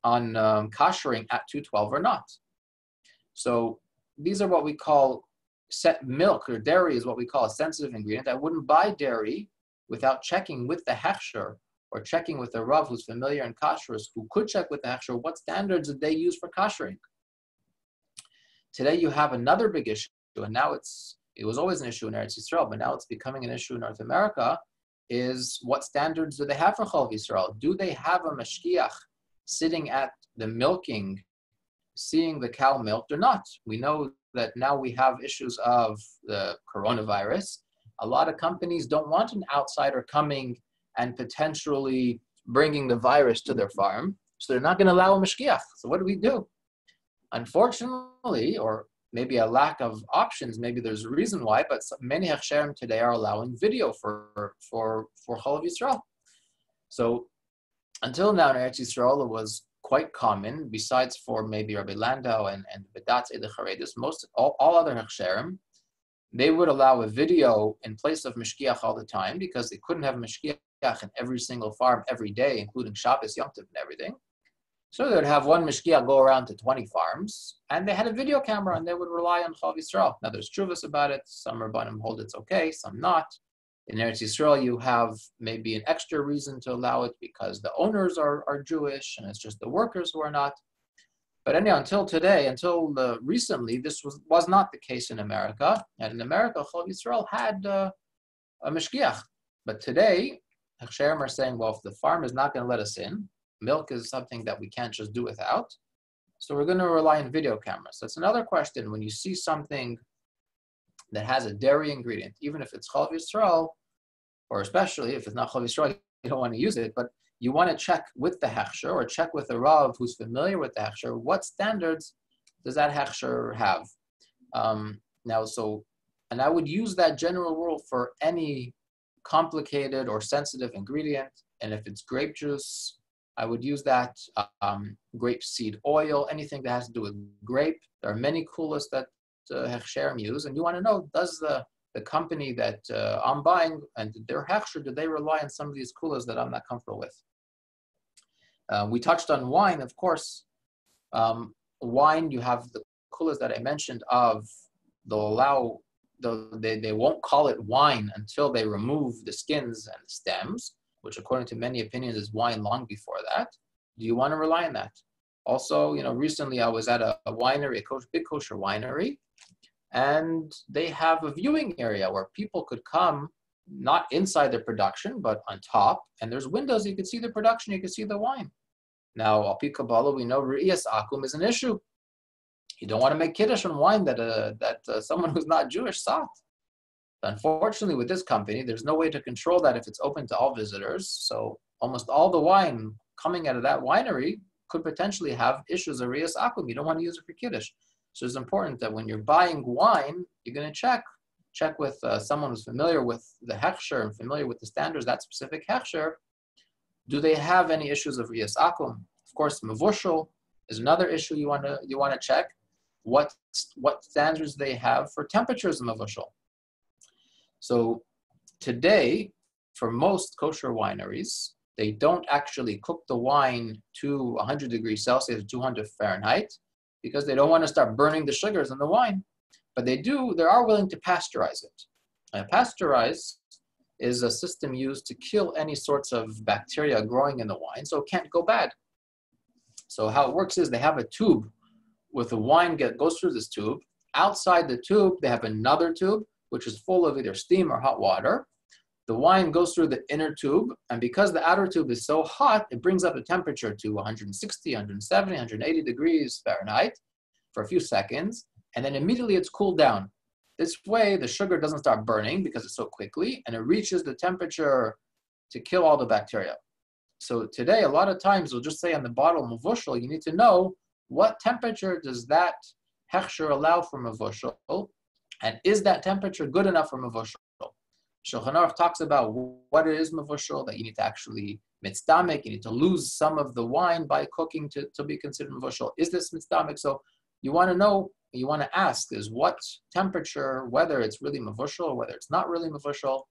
koshering at 212 or not? So these are what we call milk, or dairy is what we call a sensitive ingredient. I wouldn't buy dairy without checking with the Hechsher or checking with a Rav who's familiar in kashrus, who could check with the Hechsher, what standards did they use for kashering? Today you have another big issue, and now it was always an issue in Eretz Yisrael, but now it's becoming an issue in North America, is what standards do they have for Chol Yisrael? Do they have a mashgiach sitting at the milking, seeing the cow milked or not? We know that now we have issues of the coronavirus. A lot of companies don't want an outsider coming and potentially bringing the virus to their farm, so they're not going to allow a mashgiach. So what do? Unfortunately, or maybe a lack of options, maybe there's a reason why, but many Hechsheirim today are allowing video for Chol Yisrael. So until now in Eretz Yisrael, it was quite common, besides for maybe Rabbi Landau and Bedatz Eidei Charedis, all other Hechsheirim, they would allow a video in place of mashgiach all the time, because they couldn't have mashgiach in every single farm every day, including Shabbos, Yom Tov, and everything. So they would have one mashgiach go around to 20 farms, and they had a video camera, and they would rely on Chol Yisrael. Now there's truvas about it. Some Rabbanim hold it's okay, some not. In Eretz Yisrael, you have maybe an extra reason to allow it because the owners are Jewish, and it's just the workers who are not. But anyhow, until today, recently, this was not the case in America. And in America, Chol Yisrael had a mashgiach. But today, Hechsheirim are saying, well, if the farm is not going to let us in, milk is something that we can't just do without, so we're going to rely on video cameras. That's another question. When you see something that has a dairy ingredient, even if it's Chol Yisrael, or especially if it's not Chol Yisrael, you don't want to use it, but you want to check with the Hechsher or check with a Rav who's familiar with the Hechsher, what standards does that Hechsher have? And I would use that general rule for any complicated or sensitive ingredient, and if it's grape juice, I would use that, grape seed oil, anything that has to do with grape. There are many kulas that Hechsheirim use, and you want to know, does the company that I'm buying and their Hechsher, do they rely on some of these kulas that I'm not comfortable with? We touched on wine, of course. Wine, you have the kulas that I mentioned of, they won't call it wine until they remove the skins and the stems, which according to many opinions is wine long before that. Do you want to rely on that? Also, recently I was at a winery, a big kosher winery, and they have a viewing area where people could come, not inside the production, but on top, and there's windows, you could see the production, you could see the wine. Now, al pi Kabbalah, we know Re'iyas Akum is an issue. You don't want to make kiddush on wine that someone who's not Jewish sought. Unfortunately, with this company, there's no way to control that if it's open to all visitors. So almost all the wine coming out of that winery could potentially have issues of Re'iyas Akum. You don't want to use it for kiddush. So it's important that when you're buying wine, you're going to check with someone who's familiar with the Hechsher and familiar with the standards, that specific Hechsher. Do they have any issues of Re'iyas Akum? Of course, Mevushal is another issue you want to check. What standards they have for temperatures of Mevushal. So today, for most kosher wineries, they don't actually cook the wine to 100 degrees Celsius, 200 Fahrenheit, because they don't want to start burning the sugars in the wine. But they are willing to pasteurize it. And pasteurize is a system used to kill any sorts of bacteria growing in the wine, so it can't go bad. So how it works is they have a tube with the wine goes through this tube. Outside the tube, they have another tube, which is full of either steam or hot water. The wine goes through the inner tube, and because the outer tube is so hot, it brings up the temperature to 160, 170, 180 degrees Fahrenheit for a few seconds, and then immediately it's cooled down. This way, the sugar doesn't start burning because it's so quickly, and it reaches the temperature to kill all the bacteria. So today, a lot of times, we'll just say on the bottle Mevushal, you need to know what temperature does that Hechsher allow for Mevushal, and is that temperature good enough for Mevushal? Shulchan Aruch talks about what it is Mevushal, that you need to actually mitzdamek, you need to lose some of the wine by cooking to be considered Mevushal. Is this mitzdamek? So you want to know, you want to ask is what temperature, whether it's really Mevushal or whether it's not really Mevushal.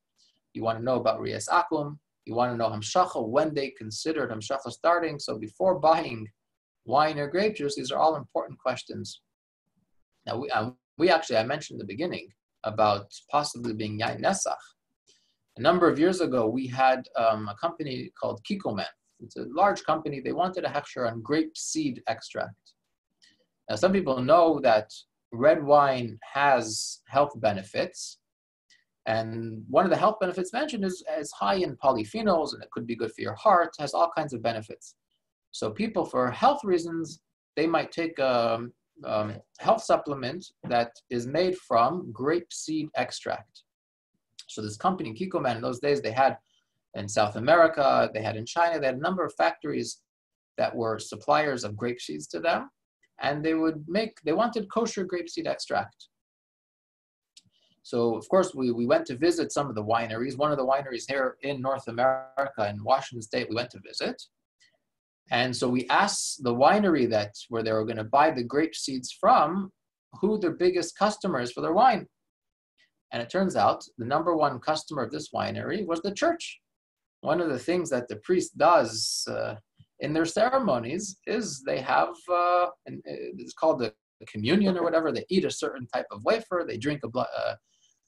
You want to know about Re'iyas Akum. You want to know Hamshacha, when they considered Hamshacha starting. So before buying wine or grape juice, these are all important questions. Now, I mentioned in the beginning about possibly being Yain Nesach. A number of years ago, we had a company called Kikoman. It's a large company. They wanted a hechsher on grape seed extract. Now, some people know that red wine has health benefits. And one of the health benefits mentioned is high in polyphenols, and it could be good for your heart, has all kinds of benefits. So people, for health reasons, they might take a health supplement that is made from grape seed extract. So this company, Kikoman, in those days, they had in South America, they had in China, they had a number of factories that were suppliers of grape seeds to them. And they wanted kosher grape seed extract. So, of course, we went to visit some of the wineries. One of the wineries here in North America, in Washington State, we went to visit. And so we asked the winery where they were going to buy the grape seeds from, who their biggest customers for their wine. And it turns out the number one customer of this winery was the church. One of the things that the priest does in their ceremonies is they have, it's called the communion or whatever. They eat a certain type of wafer. They drink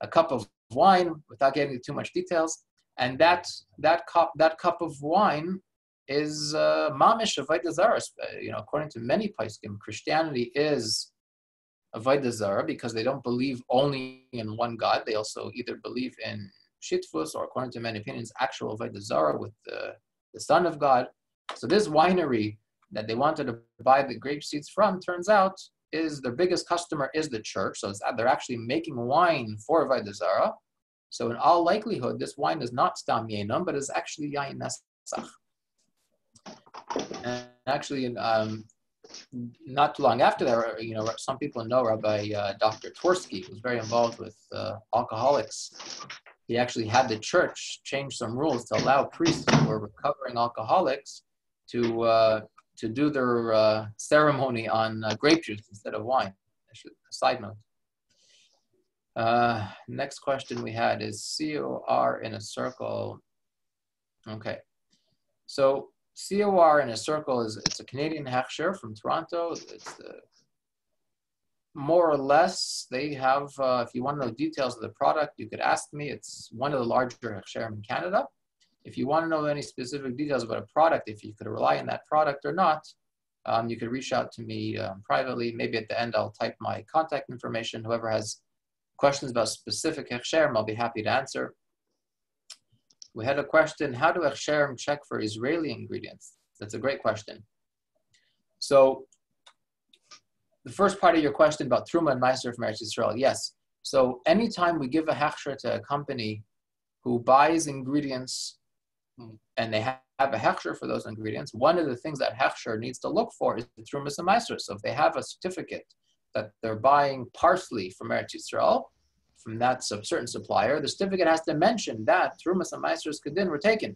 a cup of wine, without getting into too much details. And that cup of wine is mamish avodah zarah. According to many poskim, Christianity is avodah zarah because they don't believe only in one God. They also either believe in shitfus, or according to many opinions, actual avodah zarah with the Son of God. So this winery that they wanted to buy the grape seeds from, turns out, is their biggest customer is the church. So they're actually making wine for avodah zarah. So in all likelihood, this wine is not stam yenam, but is actually yain nesach. And actually, not too long after that, some people know Rabbi Dr. Tversky, who was very involved with alcoholics. He actually had the church change some rules to allow priests who were recovering alcoholics to do their ceremony on grape juice instead of wine. A side note. Next question we had is COR in a circle. Okay, so COR in a circle it's a Canadian hechsher from Toronto. It's more or less, they have, if you want to know details of the product, you could ask me. It's one of the larger Hechsheirim in Canada. If you want to know any specific details about a product, if you could rely on that product or not, you could reach out to me privately. Maybe at the end, I'll type my contact information. Whoever has questions about specific Hechsheirim, I'll be happy to answer. We had a question, how do Hechsheirim check for Israeli ingredients? That's a great question. So the first part of your question about Truma and Meiser from Eretz Yisrael, yes. So anytime we give a hechsher to a company who buys ingredients and they have a hechsher for those ingredients, one of the things that hechsher needs to look for is the Truma and Meiser. So if they have a certificate that they're buying parsley from Eretz Yisrael, from that certain supplier, the certificate has to mention that Truma and Meiser's kedin were taken.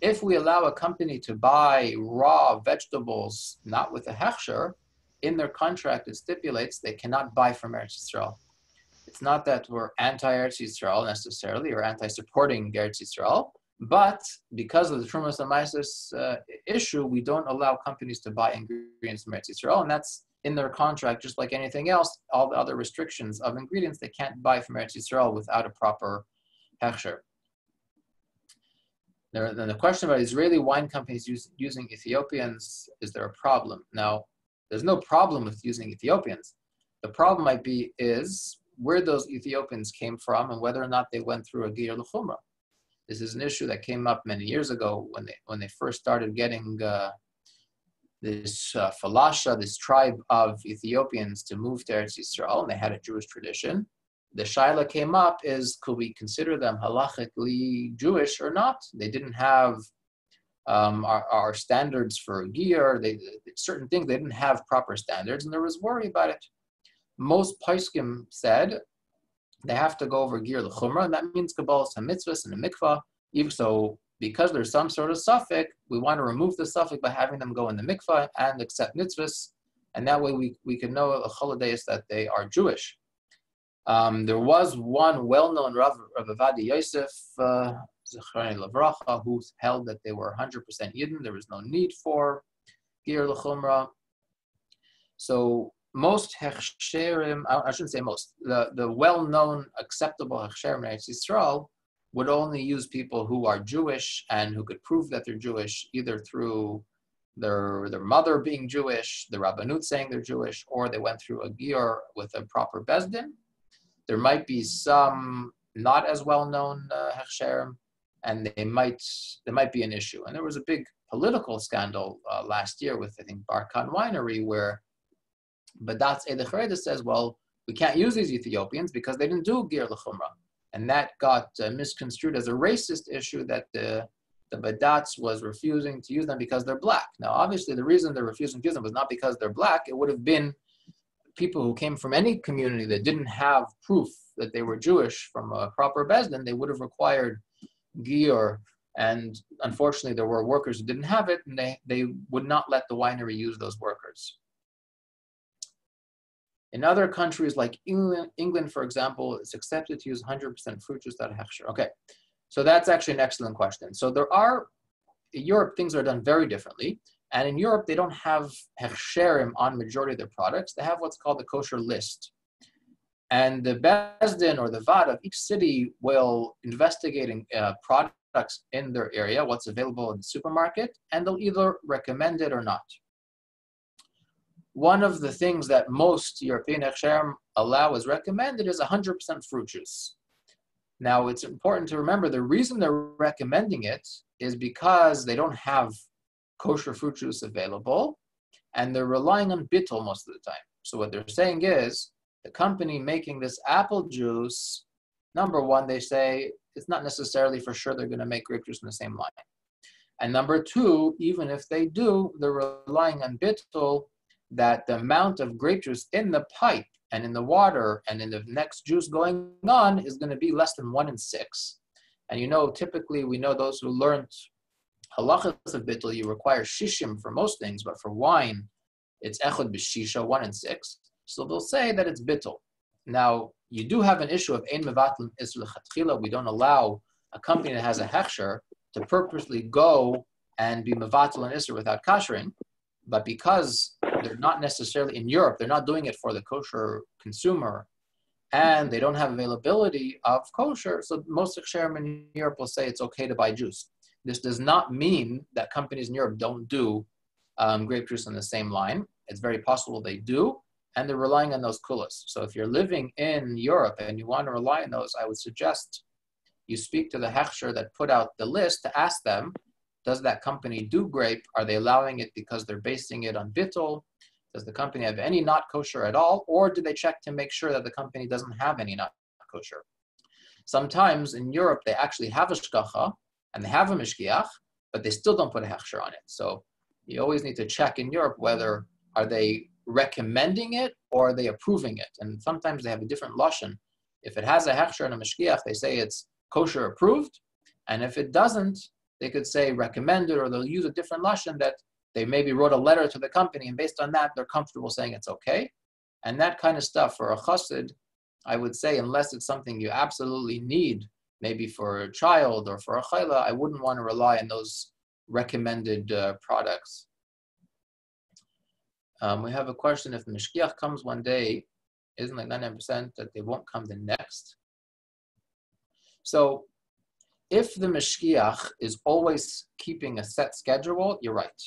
If we allow a company to buy raw vegetables, not with a hechsher, in their contract, it stipulates they cannot buy from Eretz Yisrael. It's not that we're anti-Eretz Yisrael necessarily, or anti-supporting Eretz Yisrael, but because of the Trumas and Meiser issue, we don't allow companies to buy ingredients from Eretz Yisrael, and that's in their contract, just like anything else, all the other restrictions of ingredients they can't buy from Eretz Yisrael without a proper hechsher. Then the question about Israeli wine companies using Ethiopians, is there a problem? Now, there's no problem with using Ethiopians. The problem might be is where those Ethiopians came from and whether or not they went through a giyur l'chumra. This is an issue that came up many years ago when they first started getting this falasha, this tribe of Ethiopians to move to Eretz Yisrael, and they had a Jewish tradition. The shaila came up is, could we consider them halachically Jewish or not? They didn't have our standards for giyur, certain things, they didn't have proper standards, and there was worry about it. Most poskim said they have to go over giyur l'chumra, and that means kabbalas hamitzvahs and a mikvah. Even so, because there's some sort of suffix, we want to remove the suffix by having them go in the mikvah and accept mitzvahs, and that way we can know a choladeis that they are Jewish. There was one well-known Rav Avadi Yosef, who held that they were 100% Yidden. There was no need for giyur l'chumra. So most Hechsheirim, I shouldn't say most, the well-known acceptable Hechsheirim in Eretz Yisrael would only use people who are Jewish and who could prove that they're Jewish, either through their mother being Jewish, the Rabbanut saying they're Jewish, or they went through a gior with a proper Bezdin. There might be some not as well-known Hechsheirim, and there might be an issue. And there was a big political scandal last year with, I think, Barkan Winery, where Badatz Edechreda says, well, we can't use these Ethiopians because they didn't do Gir L'Chumra. And that got misconstrued as a racist issue, that the Badatz was refusing to use them because they're black. Now, obviously, the reason they're refusing to use them was not because they're black. It would have been people who came from any community that didn't have proof that they were Jewish from a proper Bezdin. They would have required Gir. And unfortunately, there were workers who didn't have it, and they would not let the winery use those workers. In other countries like England, for example, it's accepted to use 100% fruit juice out of hechsher. Okay, so that's actually an excellent question. So in Europe, things are done very differently. And in Europe, they don't have hechsherim on majority of their products. They have what's called the kosher list. And the Bezdin or the Vad of each city will investigate products in their area, what's available in the supermarket, and they'll either recommend it or not. One of the things that most European hechsherim allow as recommended is 100% fruit juice. Now, it's important to remember the reason they're recommending it is because they don't have kosher fruit juice available, and they're relying on bittul most of the time. So what they're saying is, the company making this apple juice, number one, they say it's not necessarily for sure they're going to make grape juice in the same line. And number two, even if they do, they're relying on bittul, that the amount of grape juice in the pipe and in the water and in the next juice going on is going to be less than 1 in 6. And typically we know those who learned halachas of bittul, you require shishim for most things, but for wine, it's echad b'shisha, 1 in 6. So they'll say that it's bittul. Now, you do have an issue of ein mevatlin isur l'chatchila. We don't allow a company that has a hechsher to purposely go and be mevatlin isur without kashering. But because they're not necessarily in Europe, they're not doing it for the kosher consumer, and they don't have availability of kosher, so most hechsherim in Europe will say it's okay to buy juice. This does not mean that companies in Europe don't do grape juice on the same line. It's very possible they do, and they're relying on those kulas. So if you're living in Europe and you want to rely on those, I would suggest you speak to the hechsher that put out the list to ask them, does that company do grape? Are they allowing it because they're basing it on bittul? Does the company have any not kosher at all? Or do they check to make sure that the company doesn't have any not kosher? Sometimes in Europe, they actually have a shgacha and they have a mishkiach, but they still don't put a hechsher on it. So you always need to check in Europe whether are they recommending it or are they approving it? And sometimes they have a different lashon. If it has a hechsher and a mishkiach, they say it's kosher approved. And if it doesn't, they could say recommended, or they'll use a different lashon that they maybe wrote a letter to the company, and based on that, they're comfortable saying it's okay. And that kind of stuff for a chassid, I would say, unless it's something you absolutely need, maybe for a child or for a chayla, I wouldn't want to rely on those recommended products. We have a question: if the mishkiach comes one day, isn't like 99% that they won't come the next? So if the mishkiach is always keeping a set schedule, you're right.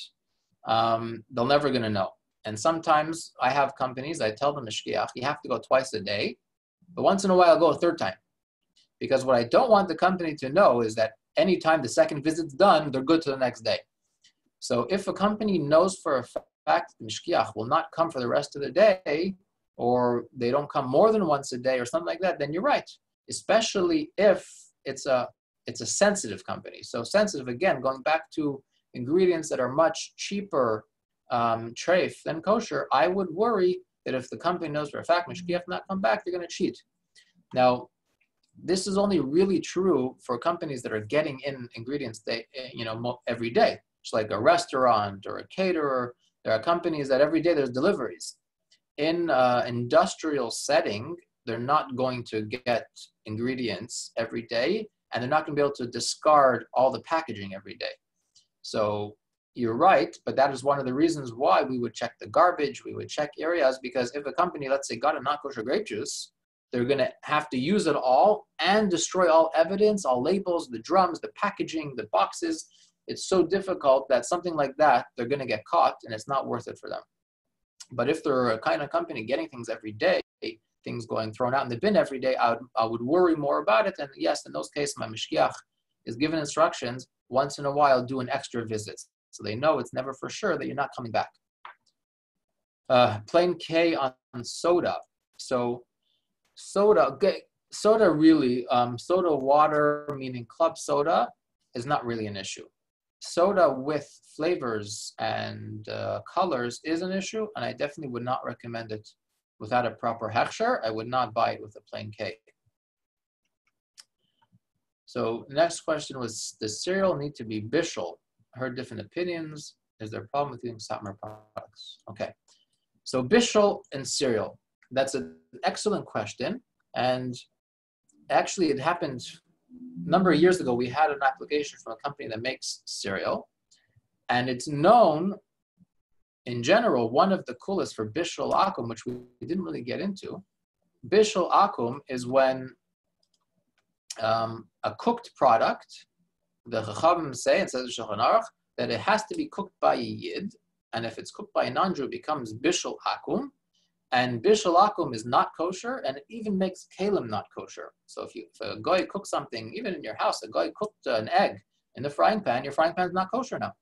They're never going to know. And sometimes I have companies, I tell the mishkiach, you have to go twice a day, but once in a while I'll go a third time. Because what I don't want the company to know is that anytime the second visit's done, they're good to the next day. So if a company knows for a fact the mishkiach will not come for the rest of the day, or they don't come more than once a day or something like that, then you're right. Especially if it's a sensitive company. So sensitive, again, going back to ingredients that are much cheaper treif than kosher, I would worry that if the company knows for a fact mishkiach not come back, they're going to cheat. Now, this is only really true for companies that are getting in ingredients every day. It's like a restaurant or a caterer. There are companies that every day there's deliveries. In industrial setting, they're not going to get ingredients every day, and they're not going to be able to discard all the packaging every day. So you're right, but that is one of the reasons why we would check the garbage, we would check areas, because if a company, let's say, got a not kosher grape juice, they're going to have to use it all and destroy all evidence, all labels, the drums, the packaging, the boxes. It's so difficult that something like that, they're going to get caught and it's not worth it for them. But if they're a kind of company getting things every day, things going thrown out in the bin every day, I would worry more about it. And yes, in those cases, my mishkiach is given instructions once in a while, do an extra visit. So they know it's never for sure that you're not coming back. Plain K on soda. So soda really, soda water, meaning club soda, is not really an issue. Soda with flavors and colors is an issue, and I definitely would not recommend it without a proper hechsher. I would not buy it with a plain K. So next question was, does cereal need to be bishul? I heard different opinions. Is there a problem with using satmar products? Okay, so bishul and cereal. That's an excellent question. And actually it happened a number of years ago. We had an application from a company that makes cereal. And it's known, in general, one of the coolest for Bishul Akum, which we didn't really get into. Bishul Akum is when a cooked product, the Chachamim say, it says in Shulchan Aruch, that it has to be cooked by a Yid, and if it's cooked by a non-Jew, it becomes Bishul Akum, and Bishul Akum is not kosher, and it even makes kalim not kosher. So if a goy cooks something, even in your house, a goy cooked an egg in the frying pan, your frying pan is not kosher now.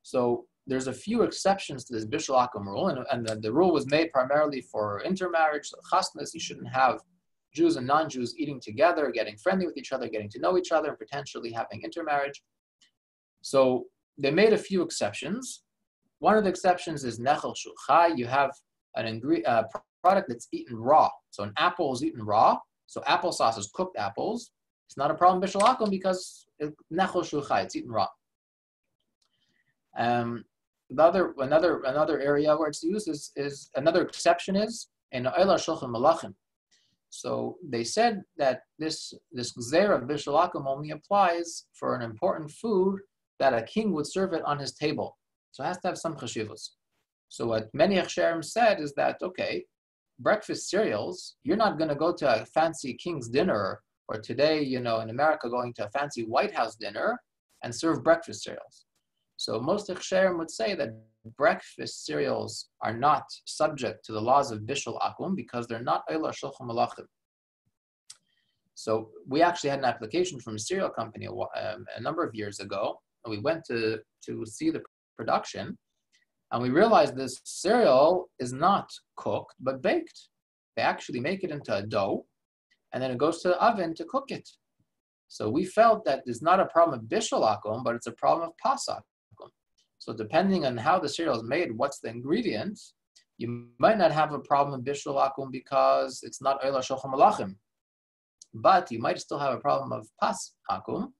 So there's a few exceptions to this Bishul Akum rule, and the rule was made primarily for intermarriage, chasnas. You shouldn't have Jews and non-Jews eating together, getting friendly with each other, getting to know each other, and potentially having intermarriage. So they made a few exceptions. One of the exceptions is nechel shulchai. You have a product that's eaten raw. So an apple is eaten raw. So applesauce is cooked apples. It's not a problem Bishul Akum because nechel shulchai, it's eaten raw. Another area where it's used is another exception is in Oila Shulchan Malachim. So they said that this gzeira of Bishul Akum only applies for an important food that a king would serve it on his table. So it has to have some chashivos. So what many Hechsheirim said is that, okay, breakfast cereals, you're not going to go to a fancy king's dinner, or today, in America, going to a fancy White House dinner and serve breakfast cereals. So most Hechsheirim would say that breakfast cereals are not subject to the laws of Bishul Akum because they're not Eila Shulchan Malachim. So we actually had an application from a cereal company a number of years ago, and we went to see the production, and we realized this cereal is not cooked but baked. They actually make it into a dough, and then it goes to the oven to cook it. So we felt that there's not a problem of Bishul Akum, but it's a problem of Pas Akum. So depending on how the cereal is made, what's the ingredients, you might not have a problem with Bishul Akum because it's not Eila Shulchan Malachim. But you might still have a problem of Pas Akum.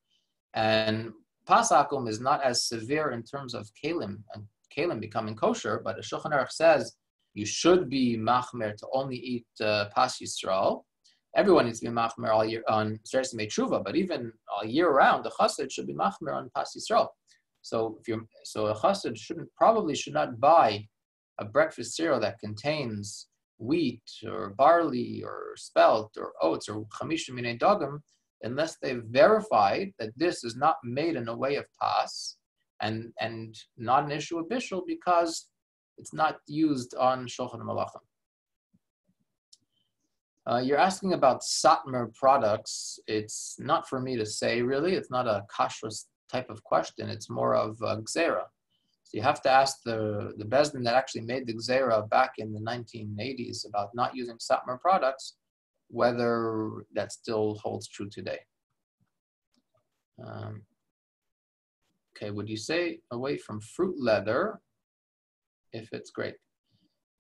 And Pas Akum is not as severe in terms of kalim, and kalim becoming kosher, but the Shulchan Aruch says you should be machmer to only eat Pas Yisrael. Everyone needs to be machmer all year on Zeres Tshuva, but even all year round, the chassid should be machmer on Pas Yisrael. So a chassid should not buy a breakfast cereal that contains wheat or barley or spelt or oats or chamisha minei dagim unless they've verified that this is not made in a way of pas and not an issue of bishul because it's not used on shulchan malachim. You're asking about satmar products. It's not for me to say, really. It's not a kashrus type of question. It's more of gzeira. So you have to ask the bezdin that actually made the gzeira back in the 1980s about not using satmar products, whether that still holds true today. Okay, would you say away from fruit leather if it's grape?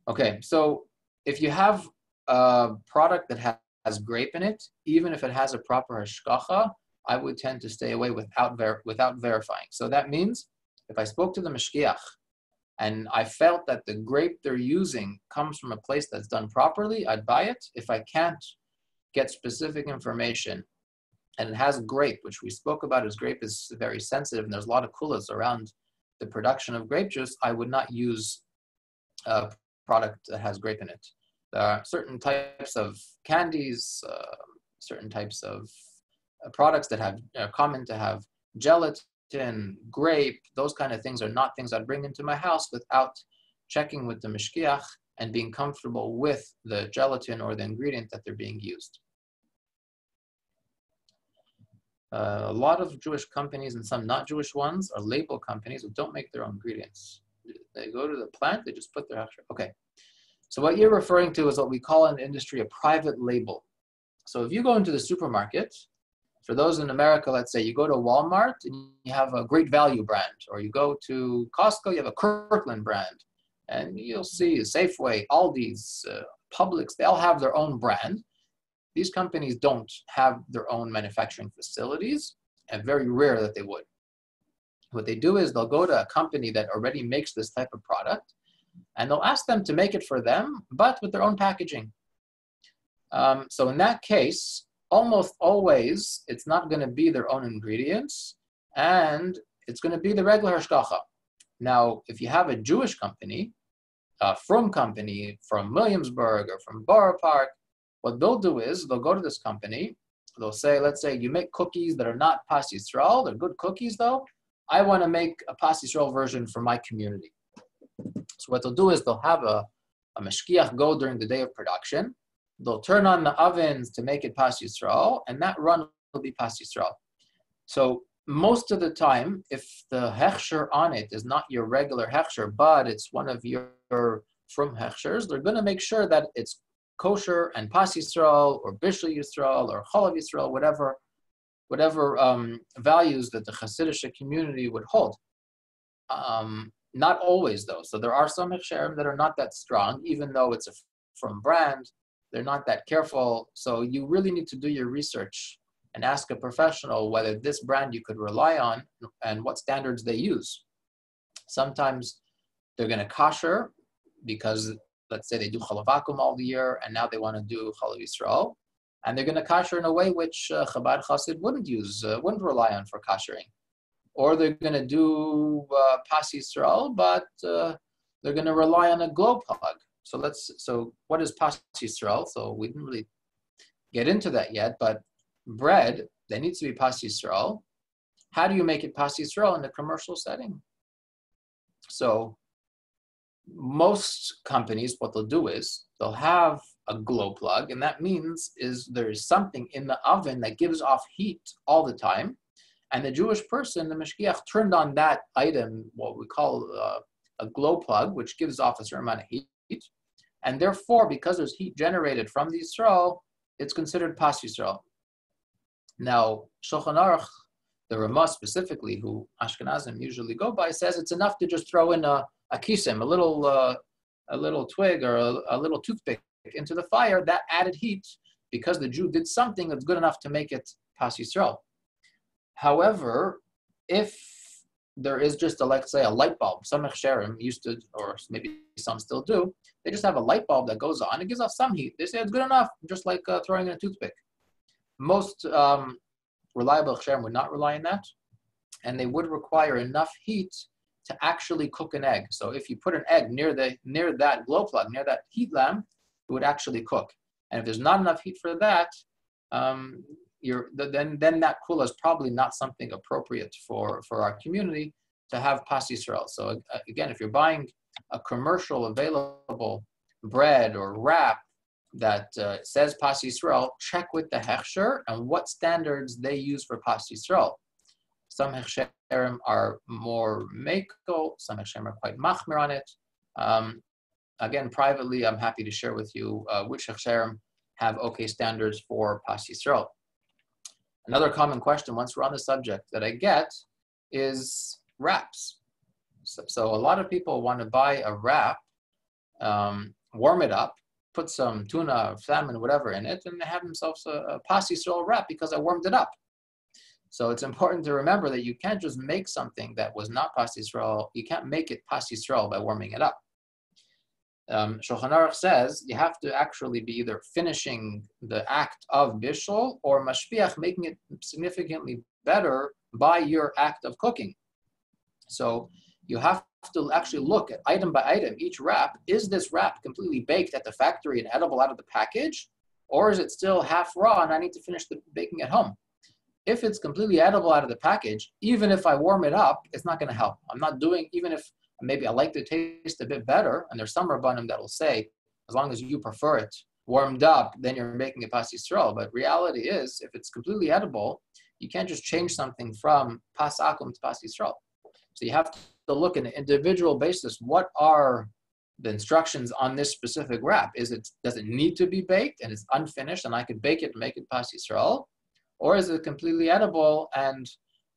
Okay, so if you have a product that has grape in it, even if it has a proper hashgacha, I would tend to stay away without verifying. So that means if I spoke to the mashgiach and I felt that the grape they're using comes from a place that's done properly, I'd buy it. If I can't get specific information and it has grape, which we spoke about as grape is very sensitive and there's a lot of kulas around the production of grape juice, I would not use a product that has grape in it. There are certain types of candies, certain types of products that are common to have gelatin, grape, those kind of things are not things I'd bring into my house without checking with the mishkiach and being comfortable with the gelatin or the ingredient that they're being used. A lot of Jewish companies and some not Jewish ones are label companies who don't make their own ingredients. They go to the plant, they just put their hechsher. Okay. So what you're referring to is what we call in the industry a private label. So if you go into the supermarket, for those in America, let's say you go to Walmart and you have a Great Value brand, or you go to Costco, you have a Kirkland brand, and you'll see Safeway, Aldi's, Publix, they all have their own brand. These companies don't have their own manufacturing facilities, and very rare that they would. What they do is they'll go to a company that already makes this type of product, and they'll ask them to make it for them, but with their own packaging. So in that case, almost always, it's not going to be their own ingredients, and it's going to be the regular hashgacha. Now, if you have a Jewish company, from Williamsburg or from Borough Park, what they'll do is they'll go to this company, they'll say, let's say you make cookies that are not pas Yisrael, they're good cookies though, I want to make a pas Yisrael version for my community. So what they'll do is they'll have a mashkiach go during the day of production, they'll turn on the ovens to make it pas Yisrael, and that run will be pas Yisrael. So most of the time, if the hechsher on it is not your regular hechsher, but it's one of your from hechshers, they're going to make sure that it's kosher and pas Yisrael or Bishul Yisrael or Chalav Yisrael, whatever values that the Hasidic community would hold. Not always though. So there are some Hechsheirim that are not that strong, even though it's from brand, they're not that careful. So you really need to do your research and ask a professional whether this brand you could rely on and what standards they use. Sometimes they're going to kosher because let's say they do chalav vacuum all the year and now they want to do chalav Yisrael, and they're going to kosher in a way which Chabad Chassid wouldn't rely on for koshering. Or they're going to do pas Yisrael, but they're going to rely on a glow plug. So what is pas Yisrael? So we didn't really get into that yet, but bread, that needs to be pas Yisrael. How do you make it pas Yisrael in a commercial setting? So most companies, what they'll do is they'll have a glow plug, and that means is there is something in the oven that gives off heat all the time, and the Jewish person, the mashkiach, turned on that item, what we call a glow plug, which gives off a certain amount of heat, and therefore, because there's heat generated from the Yisrael, it's considered pas Yisrael. Now, Shulchan Aruch, the Ramah specifically, who Ashkenazim usually go by, says it's enough to just throw in a kisim, a little twig or a little toothpick into the fire. That added heat, because the Jew did something that's good enough to make it pas Yisrael. However, if there is just let's say a light bulb, some Hechsheirim used to, or maybe some still do, they just have a light bulb that goes on, it gives off some heat. They say it's good enough, just like throwing in a toothpick. Most reliable Hechsheirim would not rely on that, and they would require enough heat to actually cook an egg. So if you put an egg near that glow plug, near that heat lamp, it would actually cook. And if there's not enough heat for that, then that kula is probably not something appropriate for our community to have pas Yisrael. So again, if you're buying a commercial available bread or wrap that says pas Yisrael, check with the hechsher and what standards they use for pas Yisrael. Some Hechsheirim are more mekel, some Hechsheirim are quite machmir on it. Again, privately, I'm happy to share with you which Hechsheirim have okay standards for pas Yisrael. Another common question, once we're on the subject, that I get is wraps. So a lot of people want to buy a wrap, warm it up, put some tuna, salmon, whatever in it, and they have themselves a pas Yisrael wrap because I warmed it up. So it's important to remember that you can't just make something that was not pas Yisrael. You can't make it pas Yisrael by warming it up. Shulchan Aruch says you have to actually be either finishing the act of Bishol or mashpiach, making it significantly better by your act of cooking. So you have to actually look at item by item, each wrap. Is this wrap completely baked at the factory and edible out of the package? Or is it still half raw and I need to finish the baking at home? If it's completely edible out of the package, even if I warm it up, it's not going to help. I'm not doing, even if maybe I like the taste a bit better, and there's some rabbanim that will say, as long as you prefer it warmed up, then you're making a pas Yisrael. But reality is, if it's completely edible, you can't just change something from pas akum to pas Yisrael. So you have to look on an individual basis, what are the instructions on this specific wrap? Does it need to be baked and it's unfinished and I could bake it and make it pas Yisrael? Or is it completely edible and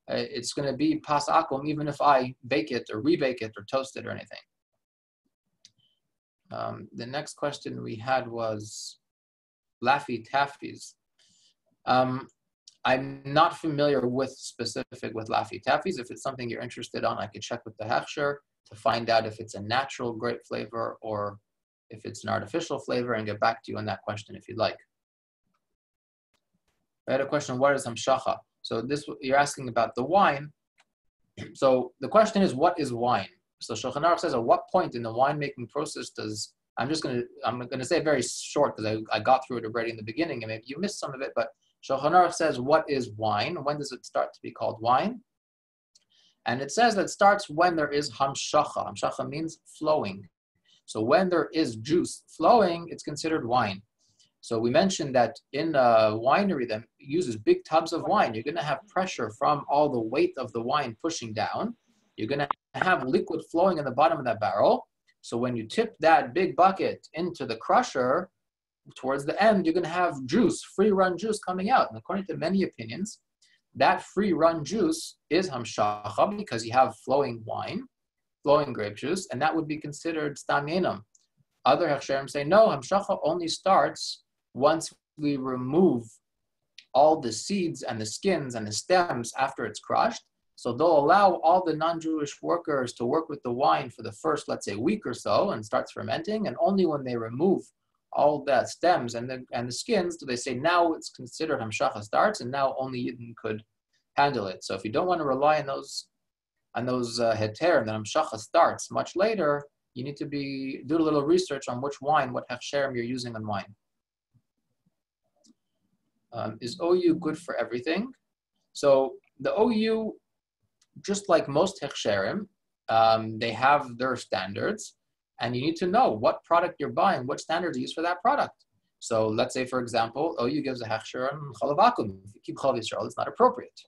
it's going to be pas akum even if I bake it or rebake it or toast it or anything? The next question we had was Laffy Taffies. I'm not familiar with Laffy Taffies. If it's something you're interested on, I could check with the Hechsher to find out if it's a natural grape flavor or if it's an artificial flavor and get back to you on that question if you'd like. I had a question, what is hamshacha? So this, you're asking about the wine. So the question is, what is wine? So Shulchan Aruch says, at what point in the winemaking process does, I'm gonna say very short because I got through it already in the beginning and maybe you missed some of it, but Shulchan Aruch says, what is wine? When does it start to be called wine? And it says that it starts when there is hamshacha. Hamshacha means flowing. So when there is juice flowing, it's considered wine. So we mentioned that in a winery that uses big tubs of wine, you're going to have pressure from all the weight of the wine pushing down. You're going to have liquid flowing in the bottom of that barrel. So when you tip that big bucket into the crusher, towards the end, you're going to have juice, free-run juice coming out. And according to many opinions, that free-run juice is hamshacha because you have flowing wine, flowing grape juice, and that would be considered stam yenam. Other Hechsheirim say, no, hamshacha only starts once we remove all the seeds and the skins and the stems after it's crushed. So they'll allow all the non-Jewish workers to work with the wine for the first, let's say, week or so and starts fermenting. And only when they remove all that stems and the skins do they say, now it's considered hamshacha starts, and now only Yidden could handle it. So if you don't want to rely on those heterim, that hamshacha starts much later, you need to do a little research on which wine, what hechsherim you're using on wine. Is OU good for everything? So the OU, just like most hechsherim, they have their standards, and you need to know what product you're buying, what standards you use for that product. So let's say, for example, OU gives a hechsher on chalav akum. If you keep chalav Yisrael, it's not appropriate.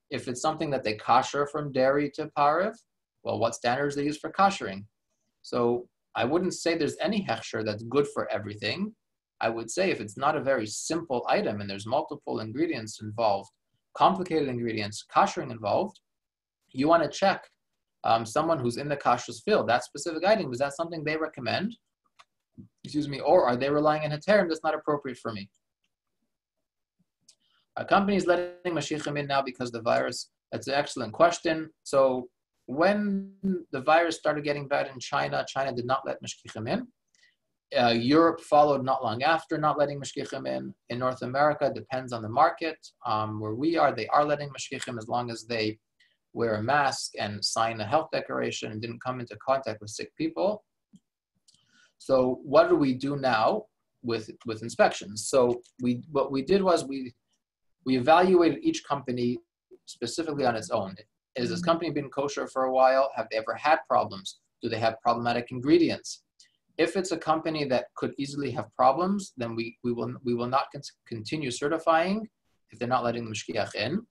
If it's something that they kasher from dairy to parev, well, what standards they use for kashering? So I wouldn't say there's any hechsher that's good for everything. I would say if it's not a very simple item and there's multiple ingredients involved, complicated ingredients, kashering involved, you want to check someone who's in the kashrus field, that specific item, is that something they recommend? Or are they relying on heterim that's not appropriate for me? A company is letting mashiachim in now because the virus. That's an excellent question. So when the virus started getting bad in China, China did not let mashgichim in. Europe followed not long after, not letting mashgichim in. In North America, depends on the market. Where we are, they are letting mashgichim as long as they wear a mask and sign a health declaration and didn't come into contact with sick people. So what do we do now with inspections? So what we did was we evaluated each company specifically on its own. Is this company been kosher for a while? Have they ever had problems? Do they have problematic ingredients? If it's a company that could easily have problems, then we will not continue certifying if they're not letting the mashgiach in.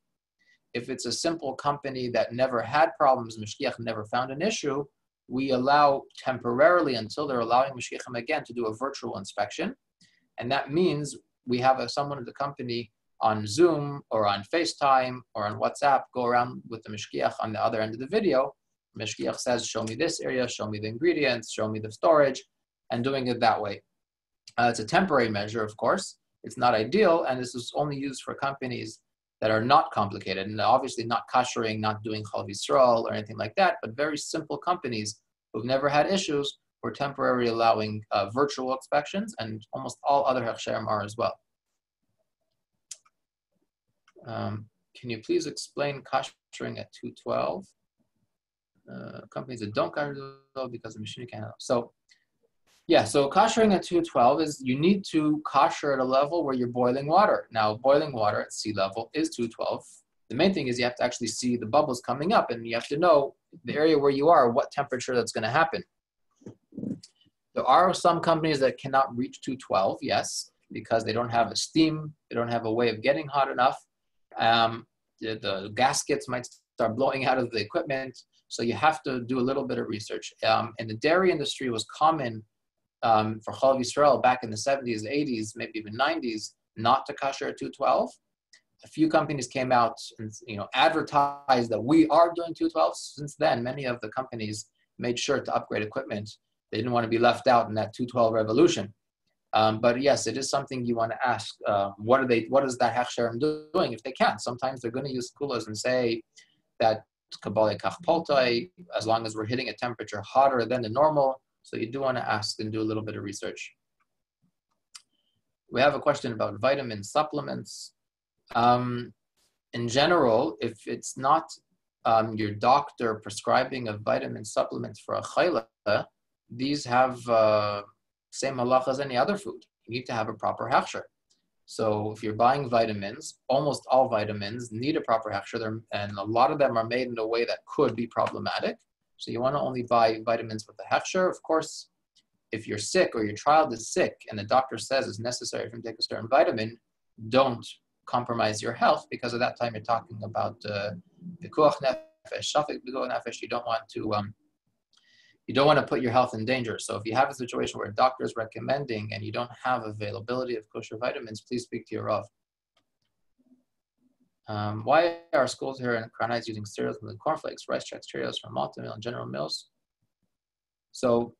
If it's a simple company that never had problems, mashgiach never found an issue, we allow temporarily until they're allowing mashgiachim again to do a virtual inspection. And that means we have someone at the company on Zoom or on FaceTime or on WhatsApp go around with the mashgiach on the other end of the video. Mashgiach says, show me this area, show me the ingredients, show me the storage, and doing it that way. It's a temporary measure, of course. It's not ideal, and this is only used for companies that are not complicated, and obviously not kashering, not doing chalav Yisrael or anything like that, but very simple companies who've never had issues, we're temporarily allowing virtual inspections, and almost all other hechsherim are as well. Can you please explain kashering at 212? Companies that don't kasher because the machine can't handle. So, yeah, so koshering at 212 is you need to kosher at a level where you're boiling water. Now, boiling water at sea level is 212. The main thing is you have to actually see the bubbles coming up, and you have to know the area where you are, what temperature that's going to happen. There are some companies that cannot reach 212, yes, because they don't have a steam, they don't have a way of getting hot enough. The gaskets might start blowing out of the equipment, so you have to do a little bit of research. And the dairy industry was common for Chalav Yisrael back in the 70s, 80s, maybe even 90s, not to kosher at 212. A few companies came out and advertised that we are doing 212. Since then, many of the companies made sure to upgrade equipment. They didn't want to be left out in that 212 revolution. But yes, it is something you want to ask. What is that Hechsheirim doing if they can? Sometimes they're going to use kulas and say that kabbaleh kach poltai, as long as we're hitting a temperature hotter than the normal. So you do want to ask and do a little bit of research. We have a question about vitamin supplements. In general, if it's not your doctor prescribing a vitamin supplement for a chayla, these have same halach as any other food. You need to have a proper hechsher. So if you're buying vitamins, almost all vitamins need a proper hechsher, and a lot of them are made in a way that could be problematic. So you want to only buy vitamins with a hechsher. Of course, if you're sick or your child is sick and the doctor says it's necessary for him to take a certain vitamin, don't compromise your health, because at that time you're talking about pikuach nefesh, shafik pikuach nefesh. You don't want to put your health in danger. So if you have a situation where a doctor is recommending and you don't have availability of kosher vitamins, please speak to your Rav. Why are schools here in Kranais using cereals with cornflakes, rice checks, Cheerios from Malta Meal and General Mills? So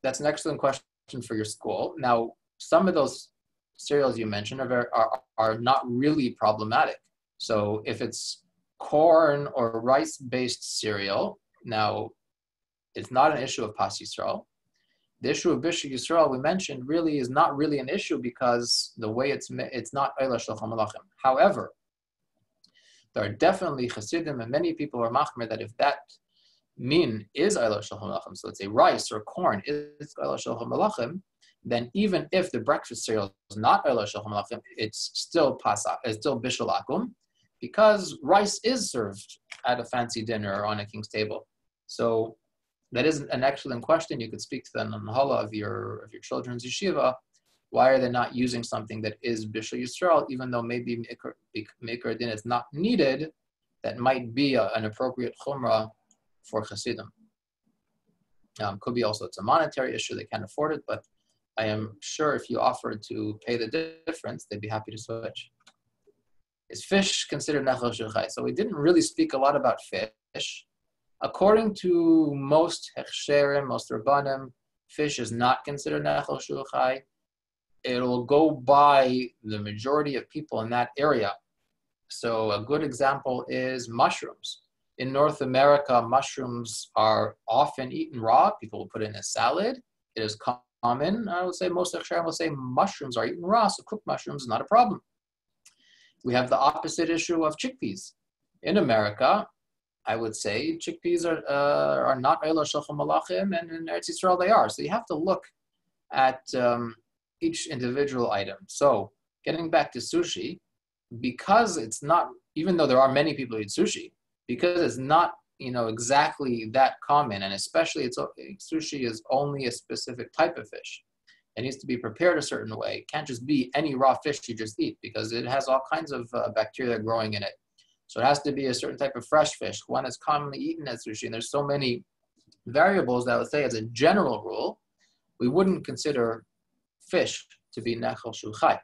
that's an excellent question for your school. Now, some of those cereals you mentioned are not really problematic. So if it's corn or rice-based cereal, now it's not an issue of Pas Yisrael. The issue of Bishul Yisrael we mentioned really is not really an issue because the way it's not Eilah Shel Malachim. However, there are definitely Chassidim and many people are machmer that if that min is Eilah Shel Malachim, so let's say rice or corn is Eilah Shel Malachim, then even if the breakfast cereal is not Eilah Shel Malachim, it's still Bishul Akum, because rice is served at a fancy dinner or on a king's table. So that is an excellent question. You could speak to the Nahala of your children's yeshiva. Why are they not using something that is Bishul Yisrael, even though maybe Meikar Din is not needed? That might be an appropriate chumrah for Chassidim. Could be also it's a monetary issue, they can't afford it, but I am sure if you offered to pay the difference, they'd be happy to switch. Is fish considered nechal shulchai? So we didn't really speak a lot about fish. According to most Hechsheirim, most Rabbanim, fish is not considered nechal shulchai. It'll go by the majority of people in that area. So a good example is mushrooms. In North America, mushrooms are often eaten raw. People will put it in a salad. It is common. I would say most Hechsheirim will say mushrooms are eaten raw, so cooked mushrooms is not a problem. We have the opposite issue of chickpeas. In America, I would say chickpeas are not Eilah Shel Malachim, and in Eretz Yisrael they are. So you have to look at each individual item. So getting back to sushi, because it's not, even though there are many people who eat sushi, because it's not exactly that common, and especially sushi is only a specific type of fish. It needs to be prepared a certain way. It can't just be any raw fish you just eat because it has all kinds of bacteria growing in it. So it has to be a certain type of fresh fish, one that's commonly eaten as sushi. And there's so many variables that I would say as a general rule, we wouldn't consider fish to be nechal shulchai.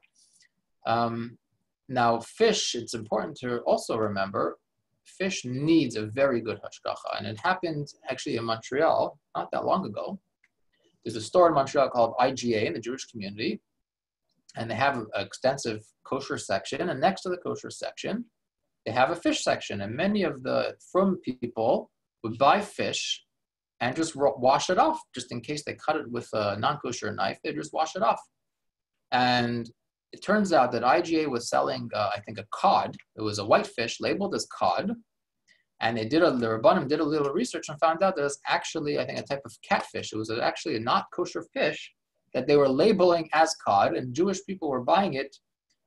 Now fish, it's important to also remember, fish needs a very good hashgacha. And it happened actually in Montreal not that long ago. There's a store in Montreal called IGA in the Jewish community, and they have an extensive kosher section. And next to the kosher section, they have a fish section. And many of the frum people would buy fish and just wash it off, just in case they cut it with a non-kosher knife. They just wash it off. And it turns out that IGA was selling, I think, a cod. It was a white fish labeled as cod. And the Rabbanim did a little research and found out there's actually, I think, a type of catfish. It was actually a not kosher fish that they were labeling as cod, and Jewish people were buying it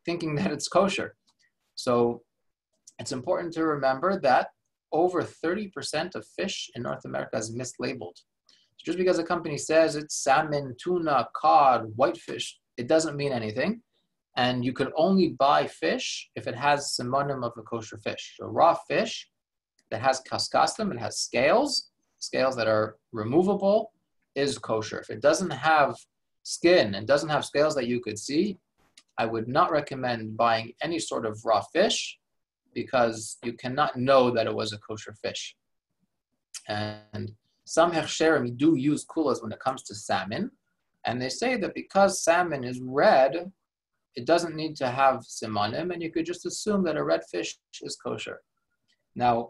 thinking that it's kosher. So it's important to remember that over 30% of fish in North America is mislabeled. So just because a company says it's salmon, tuna, cod, whitefish, it doesn't mean anything. And you can only buy fish if it has simonim of a kosher fish. So raw fish that has kaskastim, it has scales that are removable, is kosher. If it doesn't have skin and doesn't have scales that you could see, I would not recommend buying any sort of raw fish because you cannot know that it was a kosher fish. And some Hechsheirim do use kulas when it comes to salmon, and they say that because salmon is red, it doesn't need to have simonim, and you could just assume that a red fish is kosher. Now,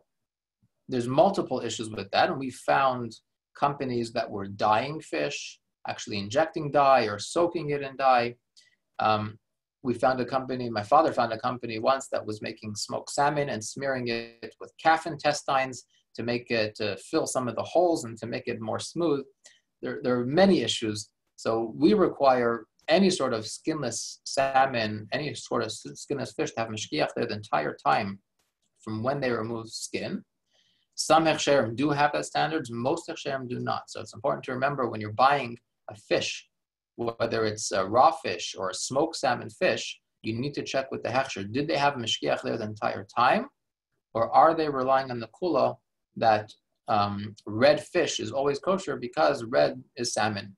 there's multiple issues with that, and we found companies that were dyeing fish, actually injecting dye or soaking it in dye. We found a company, my father found a company once that was making smoked salmon and smearing it with calf intestines to make it, to fill some of the holes and to make it more smooth. There are many issues. So we require any sort of skinless salmon, any sort of skinless fish to have mashgiach there the entire time from when they remove skin. Some Hechsheirim do have that standards, most Hechsheirim do not. So it's important to remember when you're buying a fish, whether it's a raw fish or a smoked salmon fish, you need to check with the Hechsher. Did they have mashgiach there the entire time? Or are they relying on the kula that red fish is always kosher because red is salmon?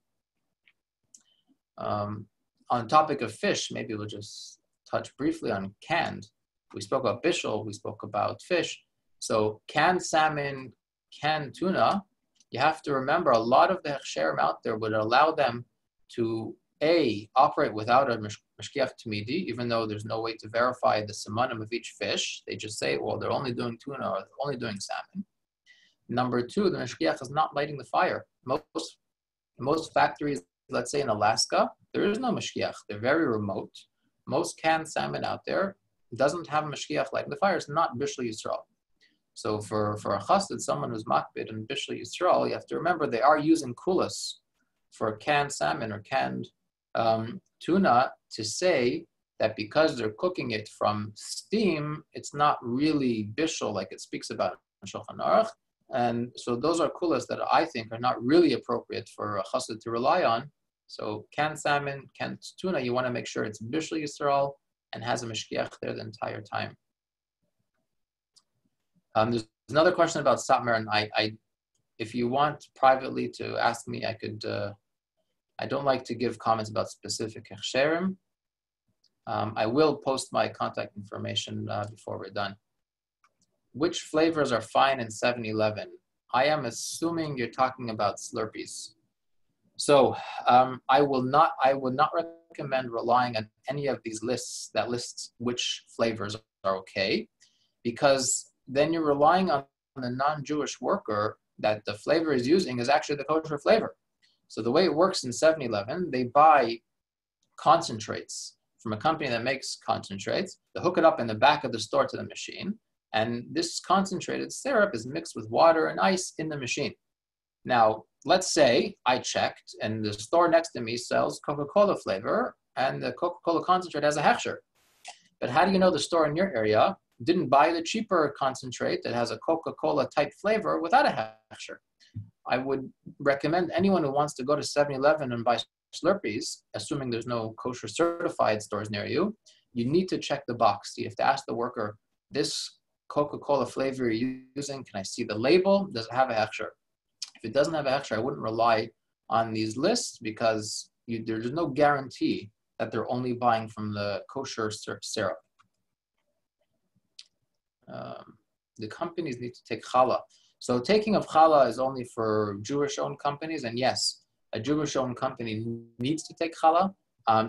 On the topic of fish, maybe we'll just touch briefly on canned. We spoke about Bishul, we spoke about fish. So canned salmon, canned tuna, you have to remember a lot of the Hechsheirim out there would allow them to operate without a mashgiach tamidi, even though there's no way to verify the simonim of each fish. They just say, well, they're only doing tuna or they're only doing salmon. Number two, the mashgiach is not lighting the fire. Most factories, let's say in Alaska, there is no mashgiach. They're very remote. Most canned salmon out there doesn't have a mashgiach lighting the fire. It's not Bishul Yisrael. So for a chassid, someone who's makbid and Bishul Yisrael, you have to remember they are using kulas for canned salmon or canned tuna to say that because they're cooking it from steam, it's not really bishul like it speaks about in Shulchan Aruch. And so those are kulas that I think are not really appropriate for a chassid to rely on. So canned salmon, canned tuna, you want to make sure it's Bishul Yisrael and has a mashgiach there the entire time. There's another question about Satmar, and if you want privately to ask me, I could. I don't like to give comments about specific Hechsheirim. I will post my contact information before we're done. Which flavors are fine in 7-Eleven? I am assuming you're talking about Slurpees. So I would not recommend relying on any of these lists that lists which flavors are okay, because then you're relying on the non-Jewish worker that the flavor is using is actually the kosher flavor. So the way it works in 7-Eleven, they buy concentrates from a company that makes concentrates. They hook it up in the back of the store to the machine, and this concentrated syrup is mixed with water and ice in the machine. Now, let's say I checked, and the store next to me sells Coca-Cola flavor, and the Coca-Cola concentrate has a Hechsher. But how do you know the store in your area didn't buy the cheaper concentrate that has a Coca-Cola type flavor without a Hechsher? I would recommend anyone who wants to go to 7-Eleven and buy Slurpees, assuming there's no kosher certified stores near you, you need to check the box. You have to ask the worker, this Coca-Cola flavor you're using, can I see the label? Does it have a Hechsher? If it doesn't have a Hechsher, I wouldn't rely on these lists because there's no guarantee that they're only buying from the kosher syrup. The companies need to take challah. So taking of challah is only for Jewish-owned companies, and yes, a Jewish-owned company needs to take challah.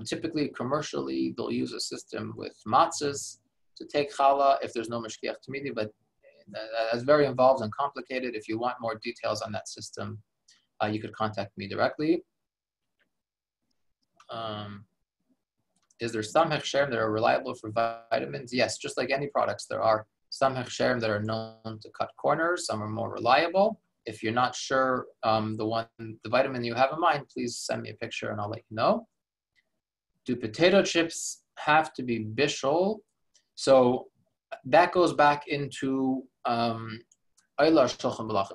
Typically, commercially, they'll use a system with matzahs to take challah if there's no mashgiach tamidi, but that's very involved and complicated. If you want more details on that system, you could contact me directly. Is there some Hechsheirim that are reliable for vitamins? Yes, just like any products, there are Some Hechsheirim that are known to cut corners, some are more reliable. If you're not sure the vitamin you have in mind, please send me a picture and I'll let you know. Do potato chips have to be Bishul? So that goes back into